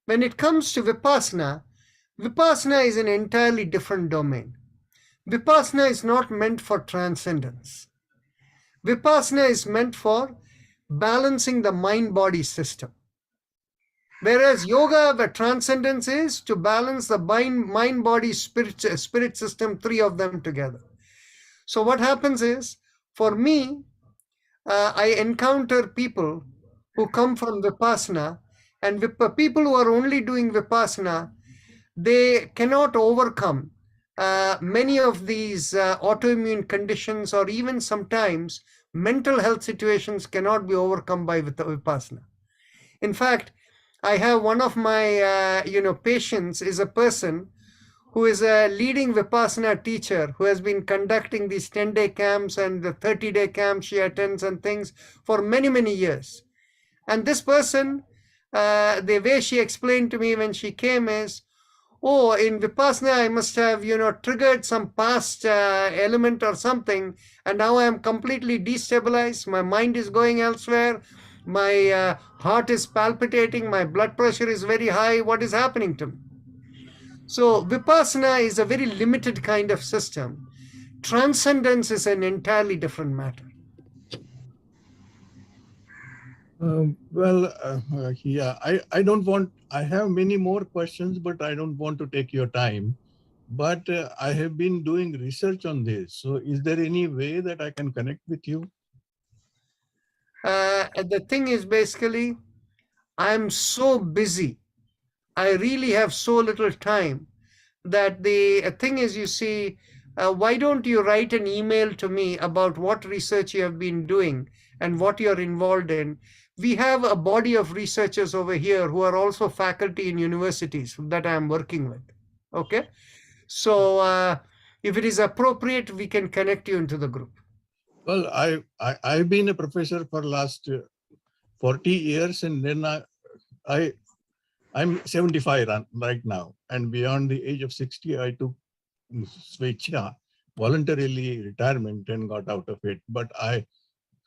when it comes to Vipassana, Vipassana is an entirely different domain. Vipassana is not meant for transcendence. Vipassana is meant for balancing the mind-body system. Whereas yoga, the transcendence is to balance the mind-body spirit system, three of them together. So what happens is, for me, I encounter people who come from Vipassana, and people who are only doing Vipassana, they cannot overcome many of these autoimmune conditions, or even sometimes mental health situations cannot be overcome by Vipassana. In fact, I have one of my patients is a person who is a leading Vipassana teacher who has been conducting these 10-day camps and the 30-day camps she attends and things for many, many years. And this person, the way she explained to me when she came is, oh, in Vipassana, I must have, triggered some past element or something, and now I am completely destabilized. My mind is going elsewhere. My heart is palpitating. My blood pressure is very high. What is happening to me? So Vipassana is a very limited kind of system. Transcendence is an entirely different matter. I don't want, I have many more questions, but I don't want to take your time. But I have been doing research on this. So is there any way that I can connect with you? The thing is basically, I'm so busy. I really have so little time that the thing is, you see, why don't you write an email to me about what research you have been doing and what you're involved in? We have a body of researchers over here who are also faculty in universities that I am working with. Okay. So if it is appropriate, we can connect you into the group. Well, I've been a professor for last 40 years, and then I'm 75 right now, and beyond the age of 60, I took Svecha, voluntarily retirement, and got out of it. But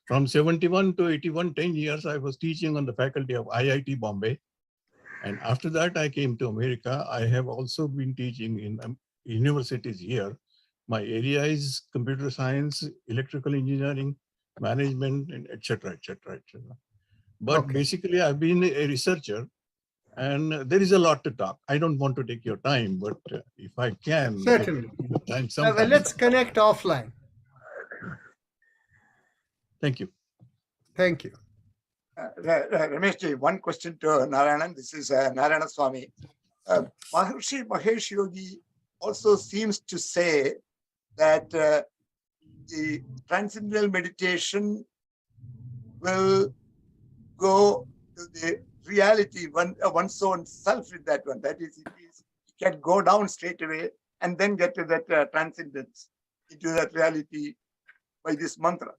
from 71 to 81, 10 years, I was teaching on the faculty of IIT Bombay. And after that, I came to America. I have also been teaching in universities here. My area is computer science, electrical engineering, management, and et cetera, et cetera, et cetera. But Okay. basically, I've been a researcher, and there is a lot to talk. I don't want to take your time, but if I can, Certainly. time sometime. Let's connect offline. Thank you. Thank you. Rameshji, one question to Narayanan. This is Narayana Swami. Maharishi Mahesh Yogi also seems to say that the transcendental meditation will go to the reality, one's own self in that one. That is, it can go down straight away and then get to that transcendence, into that reality by this mantra.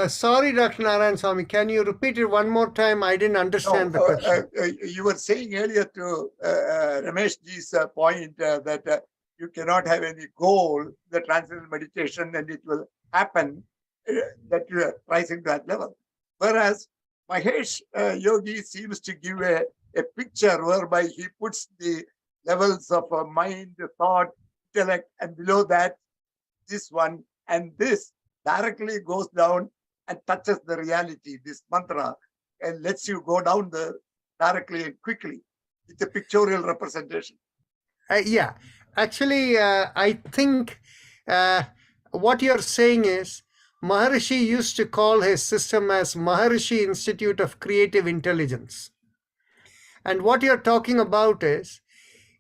Sorry, Dr. Narayan Swami, can you repeat it one more time? I didn't understand the question. You were saying earlier to Rameshji's point that you cannot have any goal, the transcendental meditation, and it will happen that you are rising to that level. Whereas Mahesh Yogi seems to give a picture whereby he puts the levels of mind, thought, intellect, and below that, this one, and this directly goes down and touches the reality, this mantra, and lets you go down there directly and quickly with a pictorial representation. Yeah, actually, I think what you're saying is Maharishi used to call his system as Maharishi Institute of Creative Intelligence. And what you're talking about is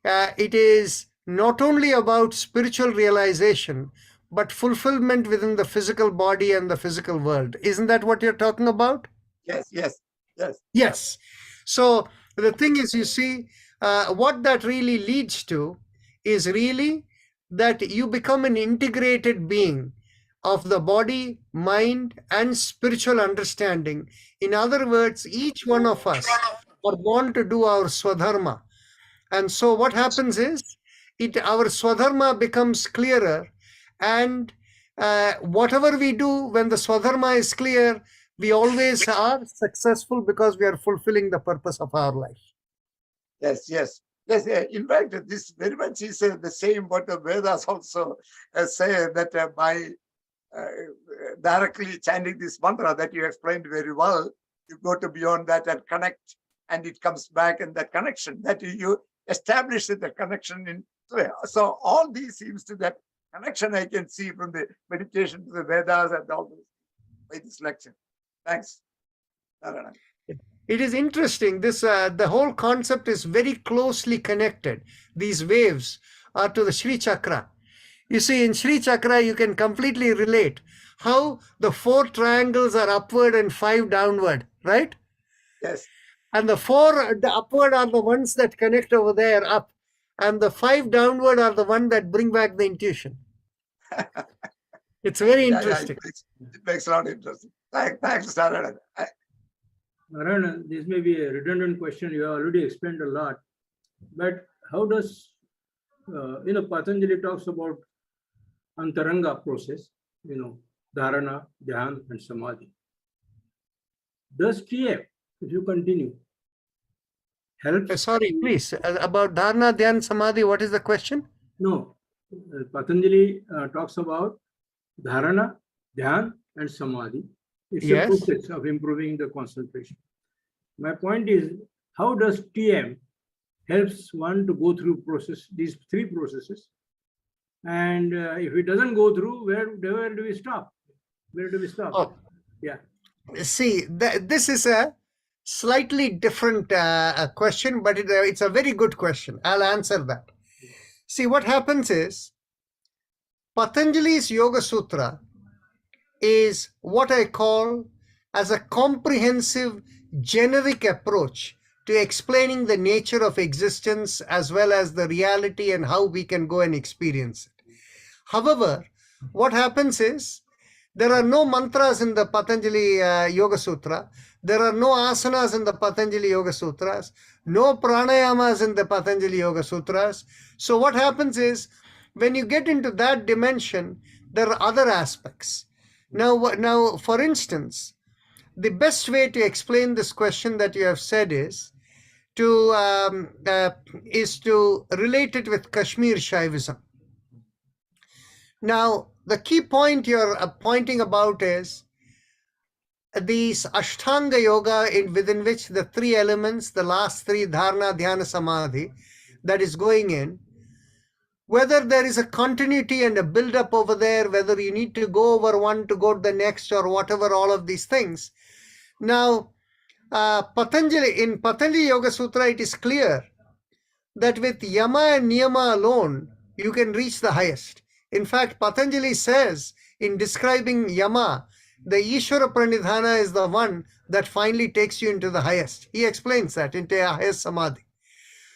it is not only about spiritual realization, but fulfillment within the physical body and the physical world. Isn't that what you're talking about? Yes, yes, yes. Yes. So the thing is, you see, what that really leads to is really that you become an integrated being of the body, mind, and spiritual understanding. In other words, each one of us are born to do our swadharma. And so what happens is, our swadharma becomes clearer, and whatever we do when the swadharma is clear, we always are successful because we are fulfilling the purpose of our life. Yes, yes. Yes, in fact, this very much is the same what the Vedas also say, that by directly chanting this mantra that you explained very well, you go to beyond that and connect, and it comes back in that connection that you establish the connection in. So all these seems to that connection I can see from the meditation to the Vedas and all this by this lecture. Thanks, Narayana. It is interesting. This the whole concept is very closely connected. These waves are to the Sri Chakra. You see, in Sri Chakra, you can completely relate how the 4 triangles are upward and 5 downward, right? Yes. And the 4 upward are the ones that connect over there up, and the 5 downward are the one that bring back the intuition. It's very interesting. It makes a lot of interesting. Thanks, Narayana. Narayana, this may be a redundant question. You have already explained a lot, but how does, Patanjali talks about Antaranga process, dharana, dhyan, and samadhi. Does TF, if you continue, help? Sorry, please, about dharana, dhyan, samadhi, what is the question? No, Patanjali talks about dharana, dhyan, and samadhi. It's Yes. a process of improving the concentration. My point is, how does TM helps one to go through these three processes? And if it doesn't go through, where do we stop? Where do we stop? Oh, Yeah. see, this is a slightly different question, but it's a very good question. I'll answer that. See, what happens is Patanjali's Yoga Sutra is what I call as a comprehensive generic approach to explaining the nature of existence as well as the reality and how we can go and experience it. However, what happens is there are no mantras in the Patanjali Yoga Sutra. There are no asanas in the Patanjali Yoga Sutras, no pranayamas in the Patanjali Yoga Sutras. So what happens is when you get into that dimension, there are other aspects. Now, for instance, the best way to explain this question that you have said is to relate it with Kashmir Shaivism. Now, the key point you're pointing about is these Ashtanga Yoga within which the three elements, the last three, Dharana, Dhyana, Samadhi, that is going in, whether there is a continuity and a build-up over there, whether you need to go over one to go to the next or whatever, all of these things. Now, in Patanjali Yoga Sutra, it is clear that with Yama and Niyama alone, you can reach the highest. In fact, Patanjali says in describing Yama, the Ishvara Pranidhana is the one that finally takes you into the highest. He explains that into a highest Samadhi.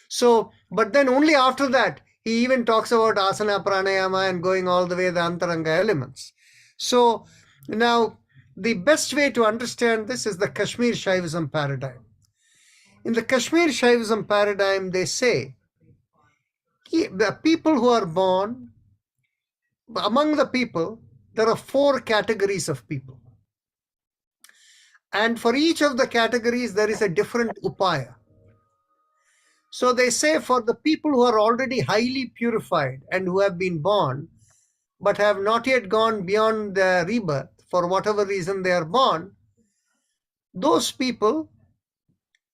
So, but then only after that, he even talks about asana, pranayama, and going all the way the antaranga elements. So now the best way to understand this is the Kashmir Shaivism paradigm. In the Kashmir Shaivism paradigm, they say the people who are born, among the people, there are 4 categories of people. And for each of the categories, there is a different upaya. So they say for the people who are already highly purified and who have been born, but have not yet gone beyond the rebirth, for whatever reason they are born, those people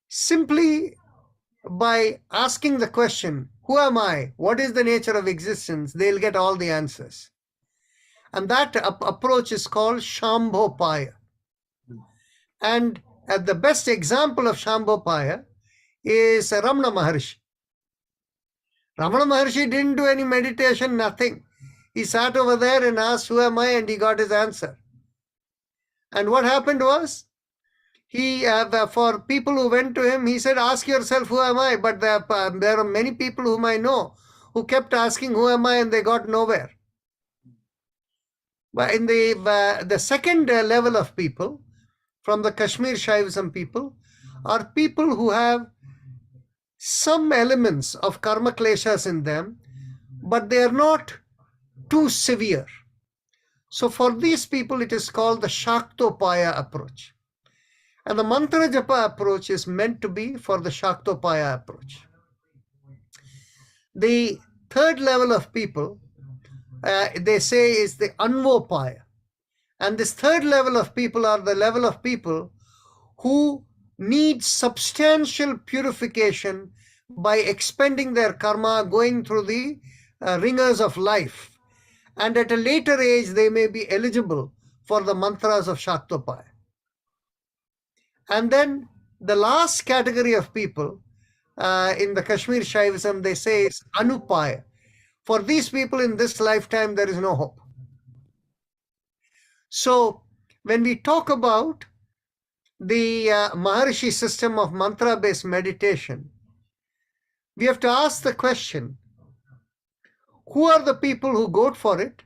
simply by asking the question, who am I? What is the nature of existence? They'll get all the answers. And that approach is called Shambhopaya. And the best example of Shambhopaya is Ramana Maharshi. Ramana Maharshi didn't do any meditation, nothing. He sat over there and asked, who am I? And he got his answer. And what happened was, he for people who went to him, he said, ask yourself, who am I? But there are many people whom I know who kept asking, who am I? And they got nowhere. But in the second level of people, from the Kashmir Shaivism people, are people who have some elements of karma kleshas in them, but they are not too severe. So for these people, it is called the Shaktopaya approach. And the Mantra Japa approach is meant to be for the Shaktopaya approach. The third level of people, they say, is the Anvopaya. And this third level of people are the level of people who need substantial purification by expending their karma, going through the ringers of life. And at a later age, they may be eligible for the mantras of Shaktopaya. And then the last category of people in the Kashmir Shaivism, they say is Anupaya. For these people in this lifetime, there is no hope. So when we talk about the Maharishi system of mantra-based meditation, we have to ask the question, who are the people who go for it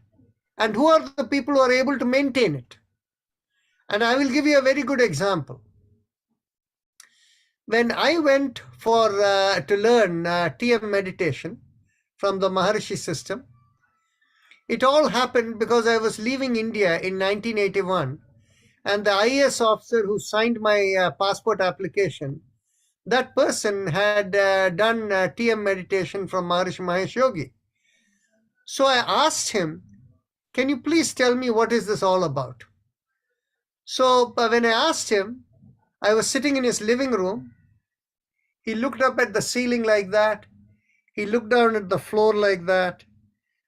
and who are the people who are able to maintain it? And I will give you a very good example. When I went for to learn TM meditation from the Maharishi system, it all happened because I was leaving India in 1981, and the IAS officer who signed my passport application, that person had done TM meditation from Maharishi Mahesh Yogi. So I asked him, can you please tell me what is this all about? So when I asked him, I was sitting in his living room. He looked up at the ceiling like that. He looked down at the floor like that.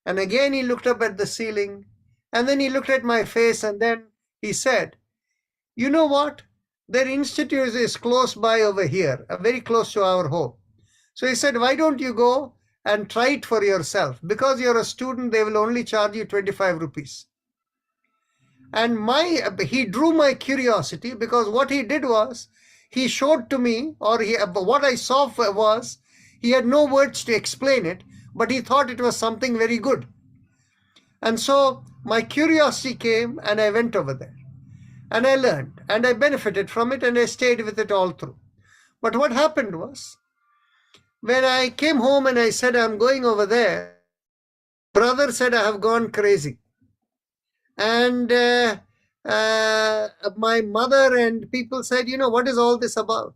And again, he looked up at the ceiling. And then he looked at my face, and then he said, you know what? Their institute is close by over here, very close to our home. So he said, why don't you go and try it for yourself? Because you're a student, they will only charge you 25 rupees. And he drew my curiosity, because what he did was, he showed to me, or what I saw was, he had no words to explain it, but he thought it was something very good. And so my curiosity came, and I went over there. And I learned, and I benefited from it, and I stayed with it all through. But what happened was, when I came home and I said, I'm going over there, brother said, I have gone crazy. And my mother and people said, you know, what is all this about?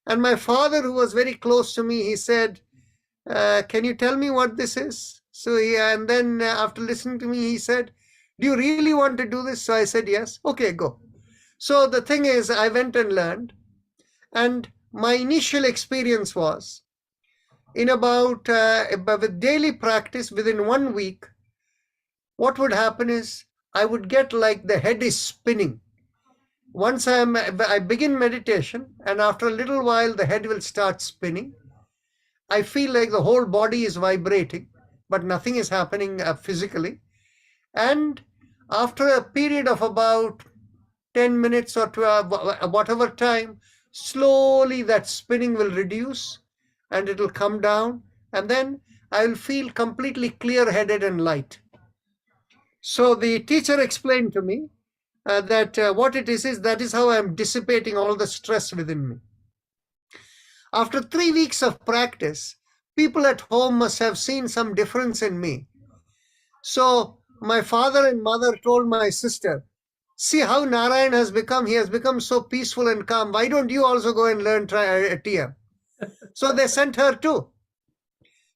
And my father, who was very close to me, he said, can you tell me what this is? So and then after listening to me, he said, do you really want to do this? So I said, yes. Okay, go. So the thing is, I went and learned. And my initial experience was, in about, with daily practice, within 1 week, what would happen is, I would get like the head is spinning. Once I begin meditation, and after a little while, the head will start spinning. I feel like the whole body is vibrating, but nothing is happening physically. And after a period of about 10 minutes or 12, whatever time, slowly that spinning will reduce and it will come down. And then I will feel completely clear-headed and light. So the teacher explained to me that what it is that is how I'm dissipating all the stress within me. After 3 weeks of practice, people at home must have seen some difference in me. So my father and mother told my sister, see how Narayan has become. He has become so peaceful and calm. Why don't you also go and learn TM? So they sent her too.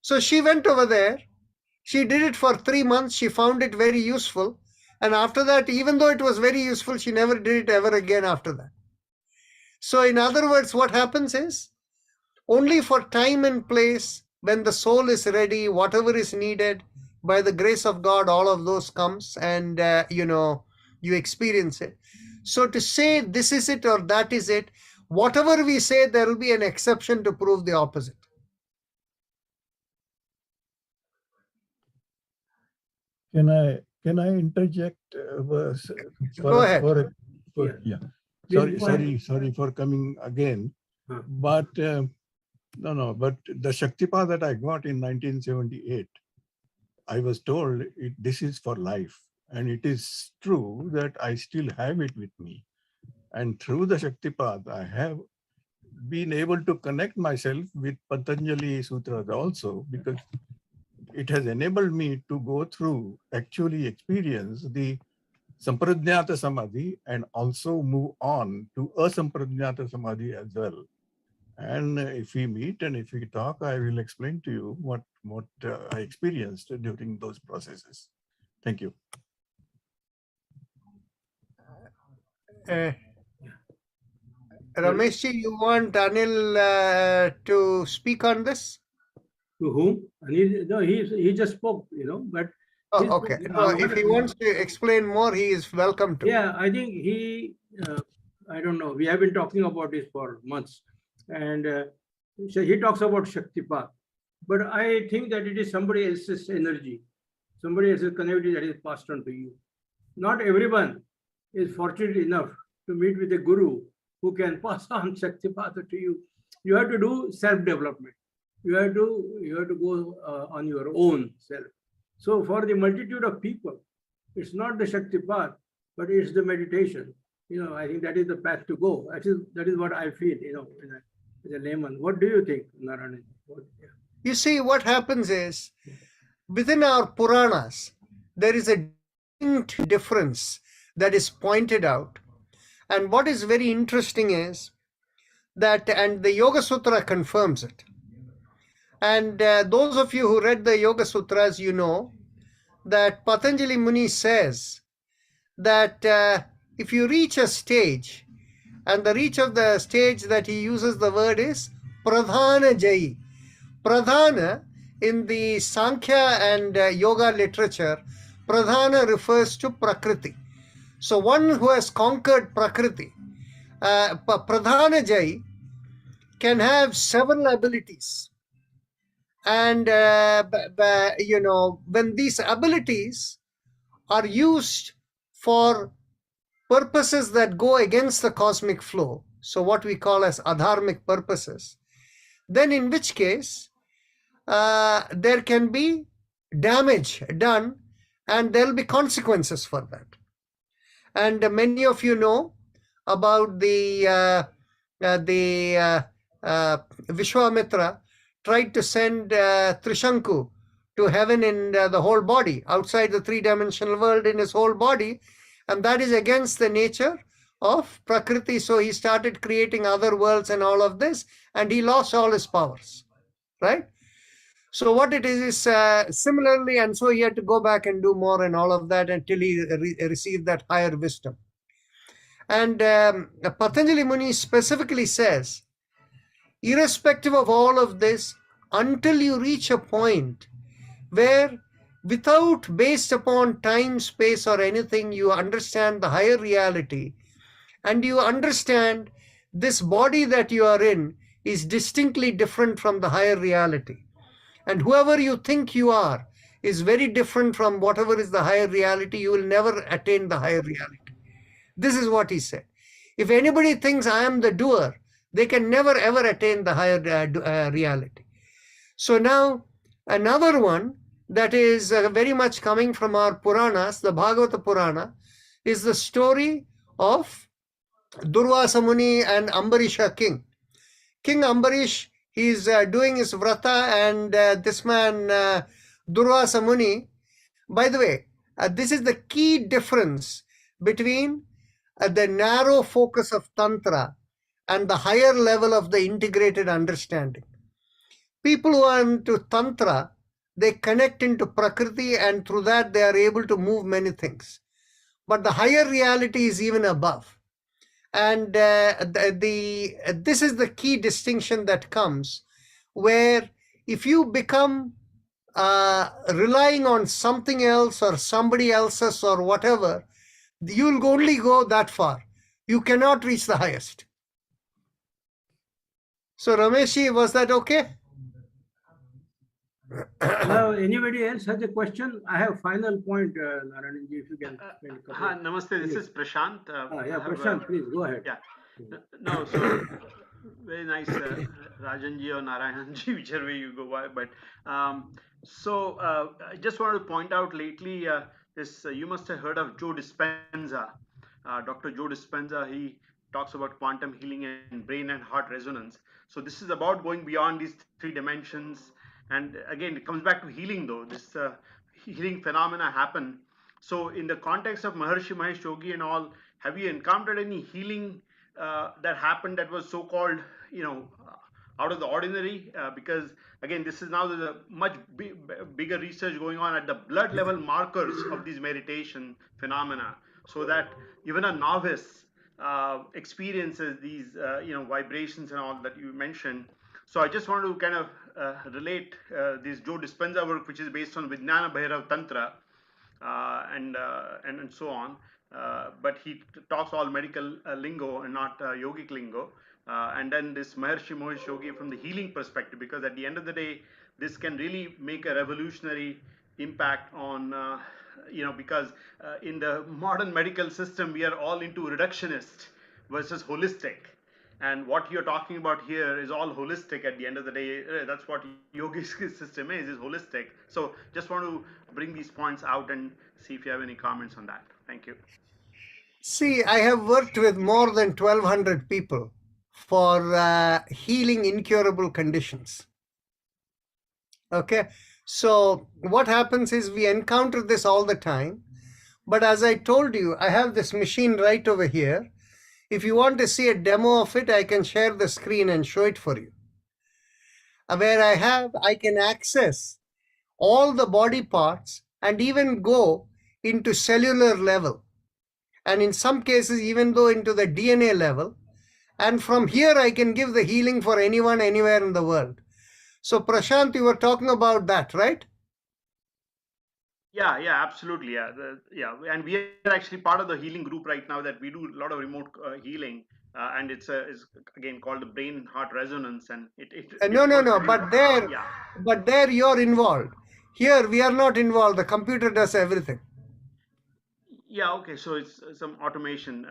So she went over there. She did it for 3 months. She found it very useful. And after that, even though it was very useful, she never did it ever again after that. So in other words, what happens is, only for time and place, when the soul is ready, whatever is needed, by the grace of God, all of those comes, and you experience it. So to say this is it or that is it, whatever we say, there will be an exception to prove the opposite. Can I interject? Go ahead. Sorry for coming again. Huh. But but the Shaktipat that I got in 1978, I was told this is for life. And it is true that I still have it with me. And through the Shaktipat, I have been able to connect myself with Patanjali Sutras also, because it has enabled me to go through, actually experience the Sampradnyata Samadhi and also move on to Asampradnyata Samadhi as well. And if we meet and if we talk, I will explain to you what I experienced during those processes. Thank you. Rameshji, you want Anil to speak on this? To whom? No, he just spoke, but. Oh, okay. If he wants to explain more, he is welcome to. Yeah, I think I don't know. We have been talking about this for months. And so he talks about Shaktipat. But I think that it is somebody else's energy, somebody else's connectivity that is passed on to you. Not everyone is fortunate enough to meet with a guru who can pass on Shaktipat to you. You have to do self-development. You have to go on your own self. So for the multitude of people, it's not the Shaktipat, but it's the meditation. I think that is the path to go. That is what I feel, as a layman. What do you think, Narayanan? You see, what happens is, within our Puranas, there is a distinct difference that is pointed out. And what is very interesting is that, and the Yoga Sutra confirms it. And those of you who read the Yoga Sutras, you know that Patanjali Muni says that if you reach a stage, and the reach of the stage that he uses the word is Pradhana Jayi. Pradhana, in the Sankhya and Yoga literature, Pradhana refers to Prakriti. So one who has conquered Prakriti, Pradhana Jayi, can have several abilities. And, when these abilities are used for purposes that go against the cosmic flow, so what we call as adharmic purposes, then in which case there can be damage done and there'll be consequences for that. And many of you know about the Vishwamitra tried to send Trishanku to heaven in the whole body, outside the three-dimensional world in his whole body, and that is against the nature of Prakriti. So he started creating other worlds and all of this, and he lost all his powers, right? So what it is similarly, and so he had to go back and do more and all of that until he received that higher wisdom. And Patanjali Muni specifically says, irrespective of all of this, until you reach a point where, without based upon time, space, or anything, you understand the higher reality, and you understand this body that you are in is distinctly different from the higher reality. And whoever you think you are is very different from whatever is the higher reality. You will never attain the higher reality. This is what he said. If anybody thinks I am the doer, they can never ever attain the higher reality. So now another one that is very much coming from our Puranas, the Bhagavata Purana, is the story of Durvasa Muni and Ambarisha king. King Ambarish, he's doing his vrata, and this man Durvasa Muni, by the way, this is the key difference between the narrow focus of Tantra and the higher level of the integrated understanding. People who are into Tantra, they connect into Prakriti, and through that they are able to move many things. But the higher reality is even above. And this is the key distinction that comes, where if you become relying on something else or somebody else's or whatever, you'll only go that far. You cannot reach the highest. So Rameshi, was that okay? Now, anybody else has a question? I have final point, Narayananji, if you can. spend a couple of- Namaste, this is Prashant. Yeah, Prashant, please go ahead. Yeah. No, so very nice, Rajanji or Narayanji, whichever way you go by. But I just wanted to point out lately, this you must have heard of Joe Dispenza, Dr. Joe Dispenza. He talks about quantum healing and brain and heart resonance. So this is about going beyond these three dimensions. And again, it comes back to healing, though. This healing phenomena happen. So in the context of Maharshi Mahesh Yogi and all, have you encountered any healing that happened that was so-called, out of the ordinary? Because again, this is now the much bigger research going on at the blood level markers of these meditation phenomena, so that even a novice experiences these, vibrations and all that you mentioned. So I just want to kind of relate this Joe Dispenza work, which is based on Vijnana Bhairav Tantra and so on. But he talks all medical lingo and not yogic lingo. And then this Maharshi Mahesh Yogi from the healing perspective, because at the end of the day, this can really make a revolutionary impact on, because in the modern medical system, we are all into reductionist versus holistic. And what you're talking about here is all holistic at the end of the day. That's what yogic system is holistic. So just want to bring these points out and see if you have any comments on that. Thank you. See, I have worked with more than 1,200 people for healing incurable conditions. Okay, so what happens is we encounter this all the time. But as I told you, I have this machine right over here. If you want to see a demo of it, I can share the screen and show it for you. Where I can access all the body parts and even go into cellular level and in some cases even though into the DNA level. And from here I can give the healing for anyone, anywhere in the world. So Prashant, you were talking about that, right? Yeah, yeah, absolutely. Yeah, and we are actually part of the healing group right now that we do a lot of remote healing, and it's again called the brain and heart resonance, and it No, works very but yeah. there you're involved. Here we are not involved. The computer does everything. Yeah, okay, so it's some automation.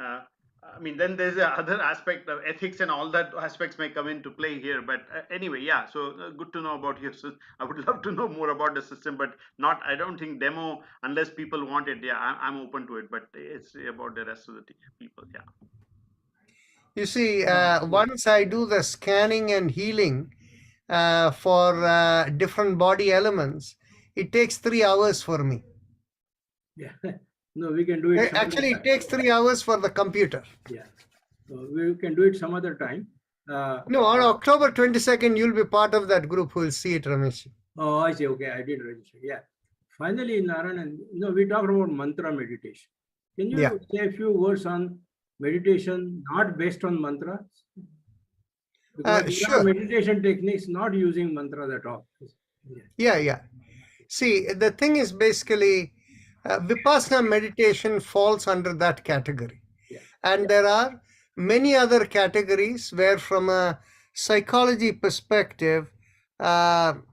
I mean, then there's a other aspect of ethics and all that aspects may come into play here. But anyway, yeah, so good to know about your system. I would love to know more about the system, but not, I don't think demo unless people want it. Yeah, I'm open to it, but it's about the rest of the people. Yeah. You see, once I do the scanning and healing for different body elements, it takes 3 hours for me. Yeah. No, we can do it. some Actually, other it takes 3 hours for the computer. Yeah. So we can do it some other time. No, on October 22nd, you'll be part of that group who will see it, Ramesh. Oh, I see. Okay, I did register. Yeah. Finally, Narayanan, we talked about mantra meditation. Can you Yeah. say a few words on meditation not based on mantras? Because there Sure. are meditation techniques not using mantras at all. Yeah. See, the thing is basically Vipassana meditation falls under that category. Yeah. And there are many other categories where from a psychology perspective, from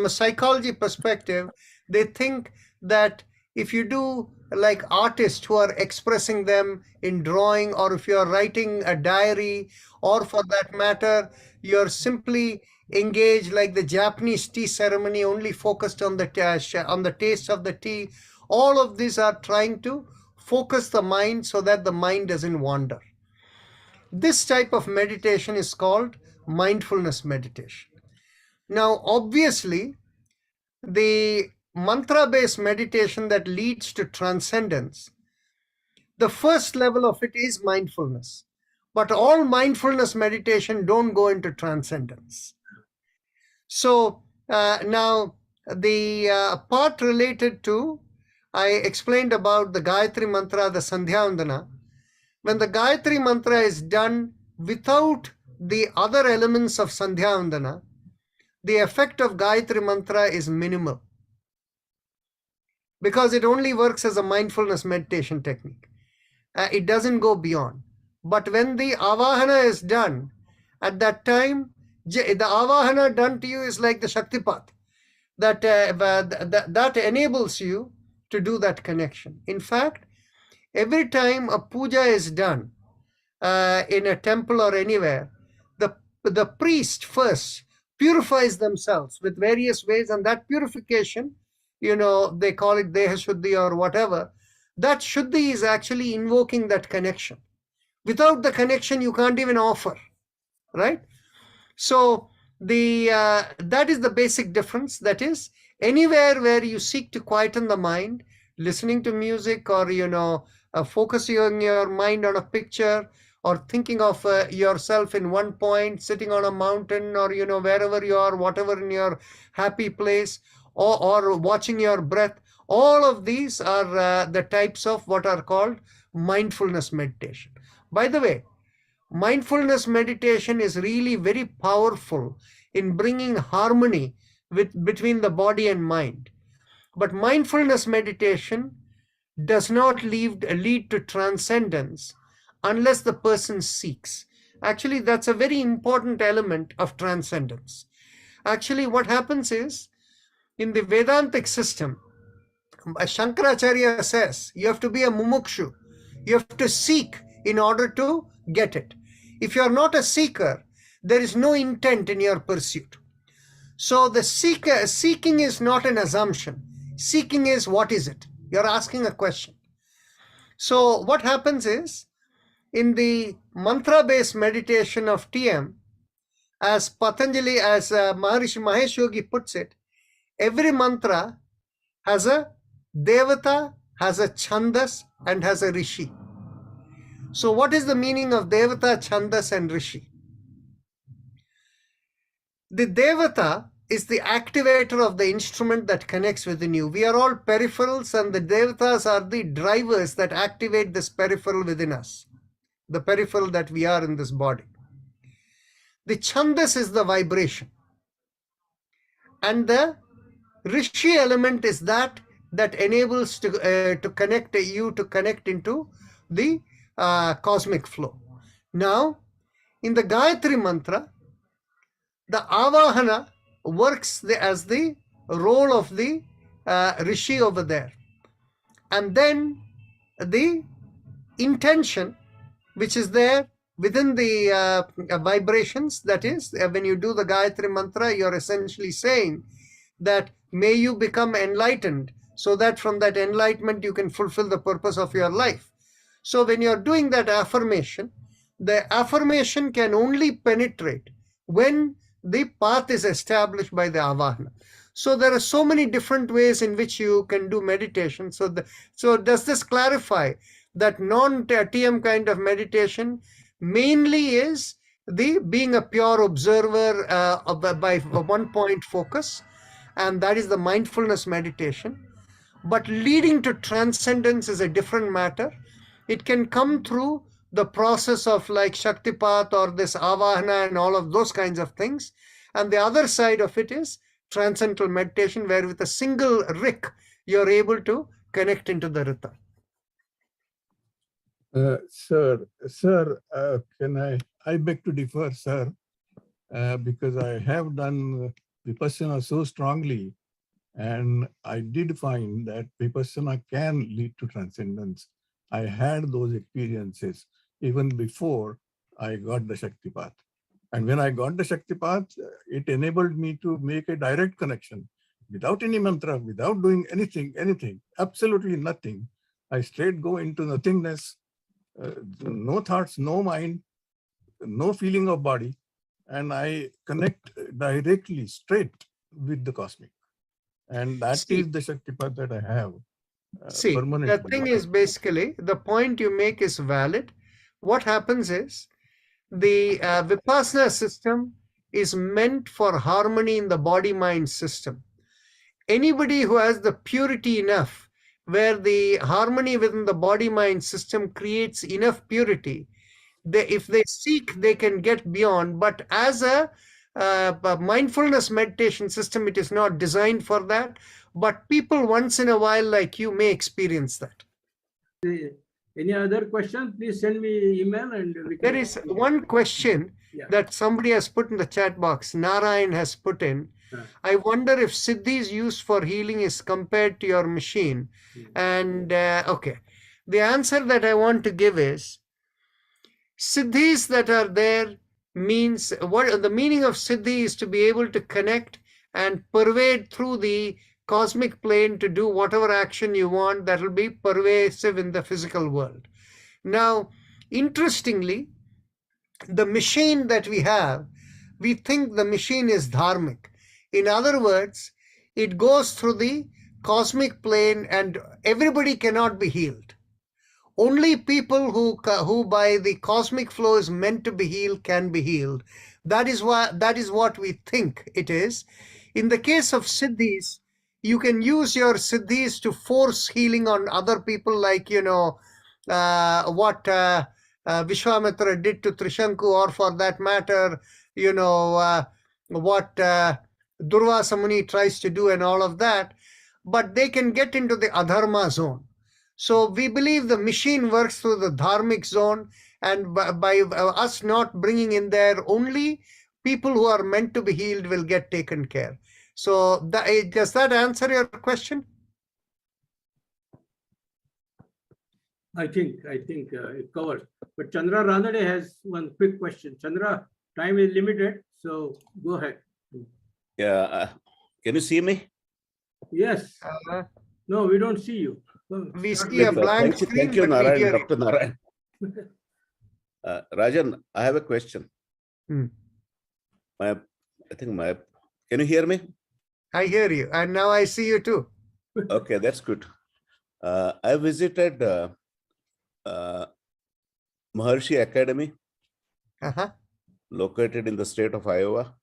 a psychology perspective, they think that if you do like artists who are expressing them in drawing, or if you're writing a diary, or for that matter, you're simply engaged like the Japanese tea ceremony, only focused on the taste of the tea. All of these are trying to focus the mind so that the mind doesn't wander. This type of meditation is called mindfulness meditation. Now, obviously, the mantra-based meditation that leads to transcendence, the first level of it is mindfulness. But all mindfulness meditation don't go into transcendence. So now the part related to, I explained about the Gayatri Mantra, the Sandhyavandana. When the Gayatri Mantra is done without the other elements of Sandhyavandana, the effect of Gayatri Mantra is minimal, because it only works as a mindfulness meditation technique. It doesn't go beyond. But when the Avahana is done, at that time, the Avahana done to you is like the Shaktipat, that enables you to do that connection. In fact, every time a puja is done in a temple or anywhere, the priest first purifies themselves with various ways, and that purification, they call it Deha Shuddhi or whatever, that Shuddhi is actually invoking that connection. Without the connection, you can't even offer, right? So that is the basic difference. That is, anywhere where you seek to quieten the mind, listening to music, or focusing your mind on a picture, or thinking of yourself in one point, sitting on a mountain, or wherever you are, whatever in your happy place, or watching your breath, all of these are the types of what are called mindfulness meditation. By the way, mindfulness meditation is really very powerful in bringing harmony between the body and mind. But mindfulness meditation does not lead to transcendence unless the person seeks. Actually, that's a very important element of transcendence. Actually, what happens is, in the Vedantic system, Shankaracharya says you have to be a mumukshu. You have to seek in order to get it. If you are not a seeker, there is no intent in your pursuit. So the seeking is not an assumption. Seeking is, what is it? You're asking a question. So what happens is, in the mantra-based meditation of TM, as Patanjali, as Maharishi Mahesh Yogi puts it, every mantra has a devata, has a chandas, and has a rishi. So what is the meaning of devata, chandas, and rishi? The devata is the activator of the instrument that connects within you. We are all peripherals, and the devatas are the drivers that activate this peripheral within us, the peripheral that we are in this body. The chandas is the vibration, and the rishi element is that enables to connect you to connect into the cosmic flow. Now, in the Gayatri mantra, the avahana works as the role of the rishi over there, and then the intention which is there within the vibrations, that is, when you do the Gayatri mantra, you're essentially saying that may you become enlightened, so that from that enlightenment you can fulfill the purpose of your life. So when you're doing that affirmation, the affirmation can only penetrate when the path is established by the avahana. So there are so many different ways in which you can do meditation. So does this clarify that non-TM kind of meditation mainly is the being a pure observer by one point focus, and that is the mindfulness meditation. But leading to transcendence is a different matter. It can come through the process of like Shaktipat or this Avahana and all of those kinds of things. And the other side of it is transcendental meditation, where with a single rik, you're able to connect into the Rita. Sir, I beg to differ, sir, because I have done Vipassana so strongly, and I did find that Vipassana can lead to transcendence. I had those experiences even before I got the Shaktipat. And when I got the Shaktipat, it enabled me to make a direct connection without any mantra, without doing anything, absolutely nothing. I straight go into nothingness, no thoughts, no mind, no feeling of body, and I connect directly, straight with the cosmic. And that is the Shaktipat that I have. The thing is, basically, the point you make is valid. What happens is, the Vipassana system is meant for harmony in the body-mind system. Anybody who has the purity enough, where the harmony within the body-mind system creates enough purity, if they seek, they can get beyond. But as a mindfulness meditation system, it is not designed for that. But people once in a while, like you, may experience that. Any other question? Please send me email and we can. There is one question that somebody has put in the chat box. Narayan has put in. I wonder if Siddhi's used for healing is compared to your machine. And okay, the answer that I want to give is, Siddhis that are there means, what the meaning of Siddhi is to be able to connect and pervade through the cosmic plane to do whatever action you want that will be pervasive in the physical world. Now, interestingly, the machine that we have, we think the machine is dharmic. In other words, it goes through the cosmic plane and everybody cannot be healed. Only people who by the cosmic flow is meant to be healed can be healed. That is what we think it is. In the case of Siddhis, you can use your Siddhis to force healing on other people, like, what Vishwamitra did to Trishanku, or for that matter, what Durvasa Muni tries to do and all of that. But they can get into the adharma zone. So we believe the machine works through the dharmic zone, and by us not bringing in there, only people who are meant to be healed will get taken care. So does that answer your question? I think it covers. But Chandra Ranade has one quick question. Chandra, time is limited, so go ahead. Yeah, can you see me? Yes. No, we don't see you. We see a blank screen. Thank you, Narayan, Dr. Narayan. Rajan, I have a question. Can you hear me? I hear you, and now I see you too. Okay, that's good. I visited Maharshi Academy, located in the state of Iowa.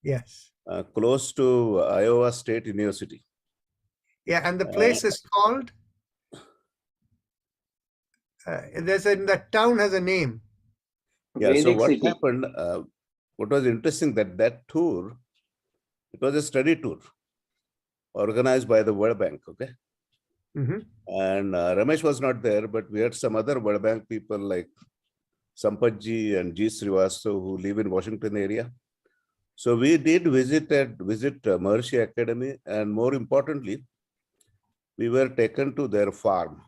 Yes. close to Iowa State University. Yeah, and the place is called, that town has a name. Yeah, so Vedic what City. happened, what was interesting that tour, it was a study tour organized by the World Bank, okay? Mhm. And Ramesh was not there, but we had some other World Bank people like Sampatji and G. Srivastav who live in Washington area. So we did visit Maharishi Academy, and more importantly, we were taken to their farm.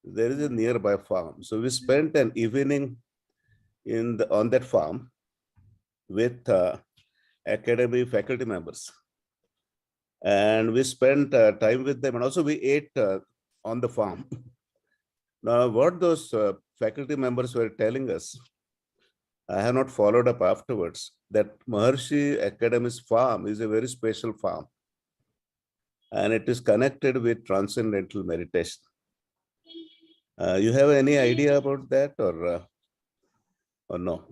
There is a nearby farm. So we spent an evening on that farm with academy faculty members. And we spent time with them, and also we ate on the farm. Now, what those faculty members were telling us, I have not followed up afterwards, that Maharishi Academy's farm is a very special farm. And it is connected with transcendental meditation. You have any idea about that or no?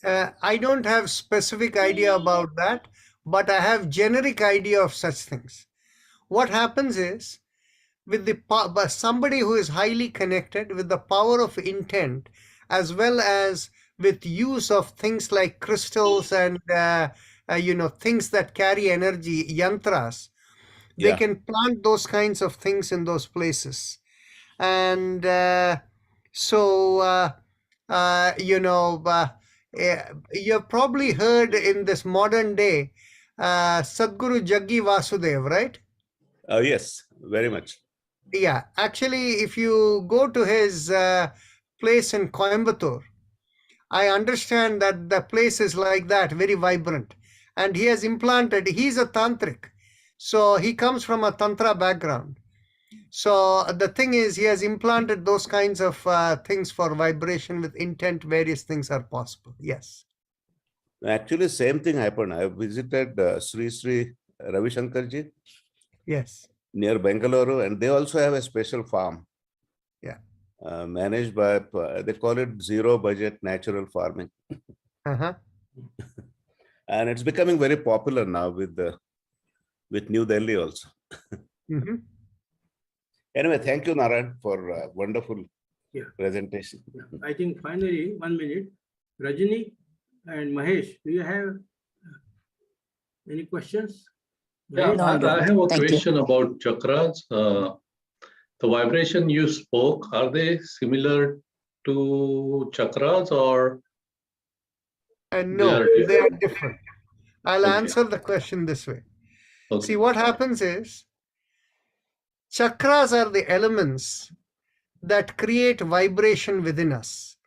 I don't have specific idea about that, but I have generic idea of such things. What happens is, with somebody who is highly connected with the power of intent, as well as with use of things like crystals and things that carry energy, yantras, they Yeah. can plant those kinds of things in those places. And you've probably heard in this modern day Sadhguru Jaggi Vasudev, right? Yes, very much. Yeah, actually, if you go to his place in Coimbatore, I understand that the place is like that, very vibrant. And he has implanted, he's a tantric. So he comes from a tantra background. So the thing is, he has implanted those kinds of things for vibration with intent. Various things are possible. Yes. Actually, same thing happened. I visited Sri Ravi Shankarji. Yes. Near Bengaluru, and they also have a special farm. Yeah. Managed by, they call it zero budget natural farming. Uh-huh. And it's becoming very popular now with New Delhi also. Mm-hmm. Anyway, thank you, Narayan, for wonderful presentation. Yeah. I think finally, 1 minute, Rajini and Mahesh, do you have any questions? Yeah, Mahesh? I have a Thank you. question about chakras. The vibration you spoke, are they similar to chakras or? No, they are different. I'll Okay. answer the question this way. Okay. See, what happens is, chakras are the elements that create vibration within us.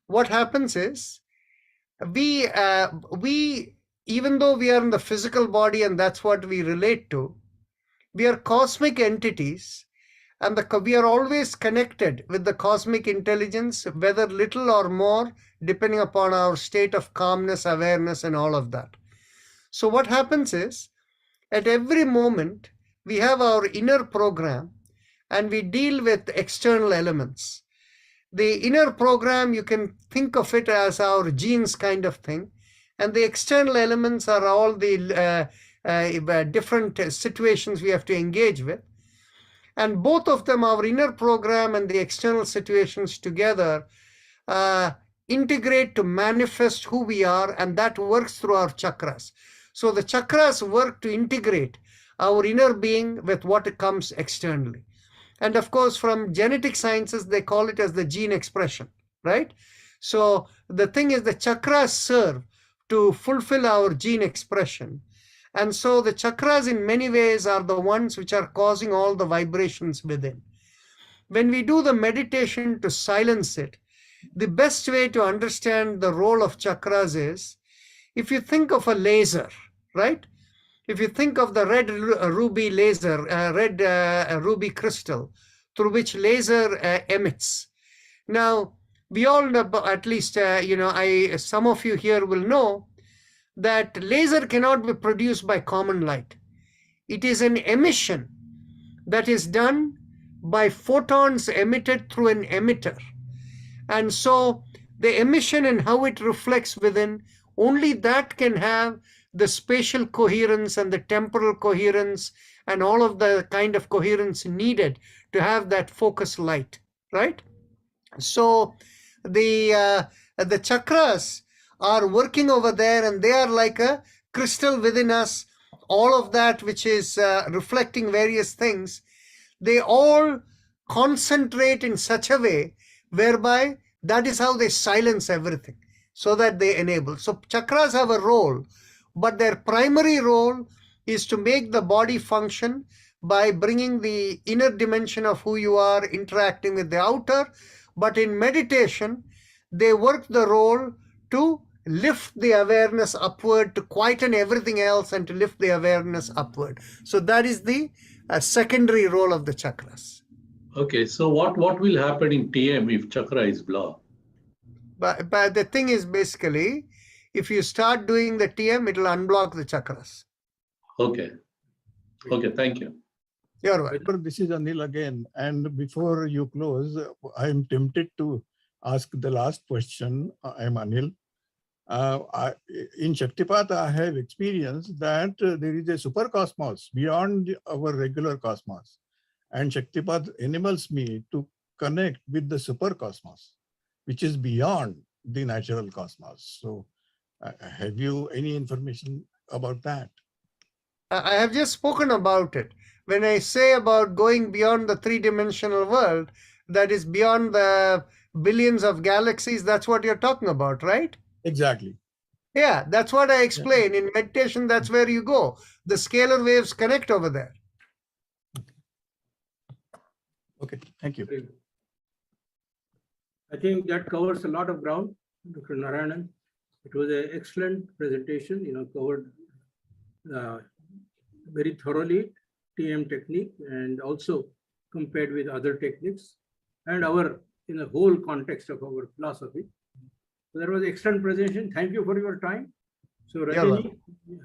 What happens is, we even though we are in the physical body and that's what we relate to, we are cosmic entities, and we are always connected with the cosmic intelligence, whether little or more, depending upon our state of calmness, awareness, and all of that. So what happens is, at every moment, we have our inner program and we deal with external elements. The inner program, you can think of it as our genes kind of thing. And the external elements are all the different situations we have to engage with. And both of them, our inner program and the external situations together, integrate to manifest who we are, and that works through our chakras. So the chakras work to integrate our inner being with what comes externally. And of course, from genetic sciences, they call it as the gene expression, right? So the thing is, the chakras serve to fulfill our gene expression. And so the chakras in many ways are the ones which are causing all the vibrations within. When we do the meditation to silence it, the best way to understand the role of chakras is, if you think of a laser, right? If you think of the red ruby laser, red ruby crystal through which laser emits. Now, we all know, at least, some of you here will know that laser cannot be produced by common light. It is an emission that is done by photons emitted through an emitter. And so the emission and how it reflects within, only that can have the spatial coherence and the temporal coherence and all of the kind of coherence needed to have that focus light, right? So the chakras are working over there, and they are like a crystal within us. All of that which is reflecting various things, they all concentrate in such a way whereby that is how they silence everything, so that they enable. So chakras have a role, but their primary role is to make the body function by bringing the inner dimension of who you are interacting with the outer. But in meditation, they work the role to lift the awareness upward, to quieten everything else, and to lift the awareness upward. So that is the secondary role of the chakras. Okay, so what will happen in TM if chakra is blocked? But the thing is, basically, if you start doing the TM, it will unblock the chakras. Okay. Okay, thank you. You're welcome. This is Anil again. And before you close, I am tempted to ask the last question. I am Anil. In Shaktipat, I have experienced that there is a super cosmos beyond our regular cosmos. And Shaktipat enables me to connect with the super cosmos, which is beyond the natural cosmos. So have you any information about that? I have just spoken about it. When I say about going beyond the three-dimensional world, that is beyond the billions of galaxies, that's what you're talking about, right? Exactly. Yeah, that's what I explain. In meditation, that's where you go. The scalar waves connect over there. Okay, thank you. I think that covers a lot of ground, Dr. Narayanan. It was an excellent presentation, covered very thoroughly TM technique and also compared with other techniques and in the whole context of our philosophy. So that was an excellent presentation. Thank you for your time. So Rajani,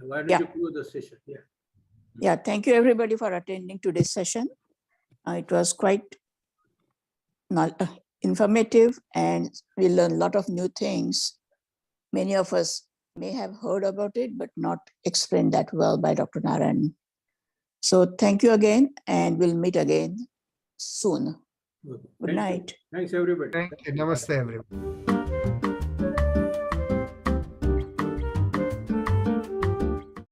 why don't you close the session? Yeah, thank you everybody for attending today's session. It was quite informative, and we learned a lot of new things. Many of us may have heard about it, but not explained that well by Dr. Narayanan. So thank you again, and we'll meet again soon. Good night. Thanks, everybody. Thank you. Namaste, everyone.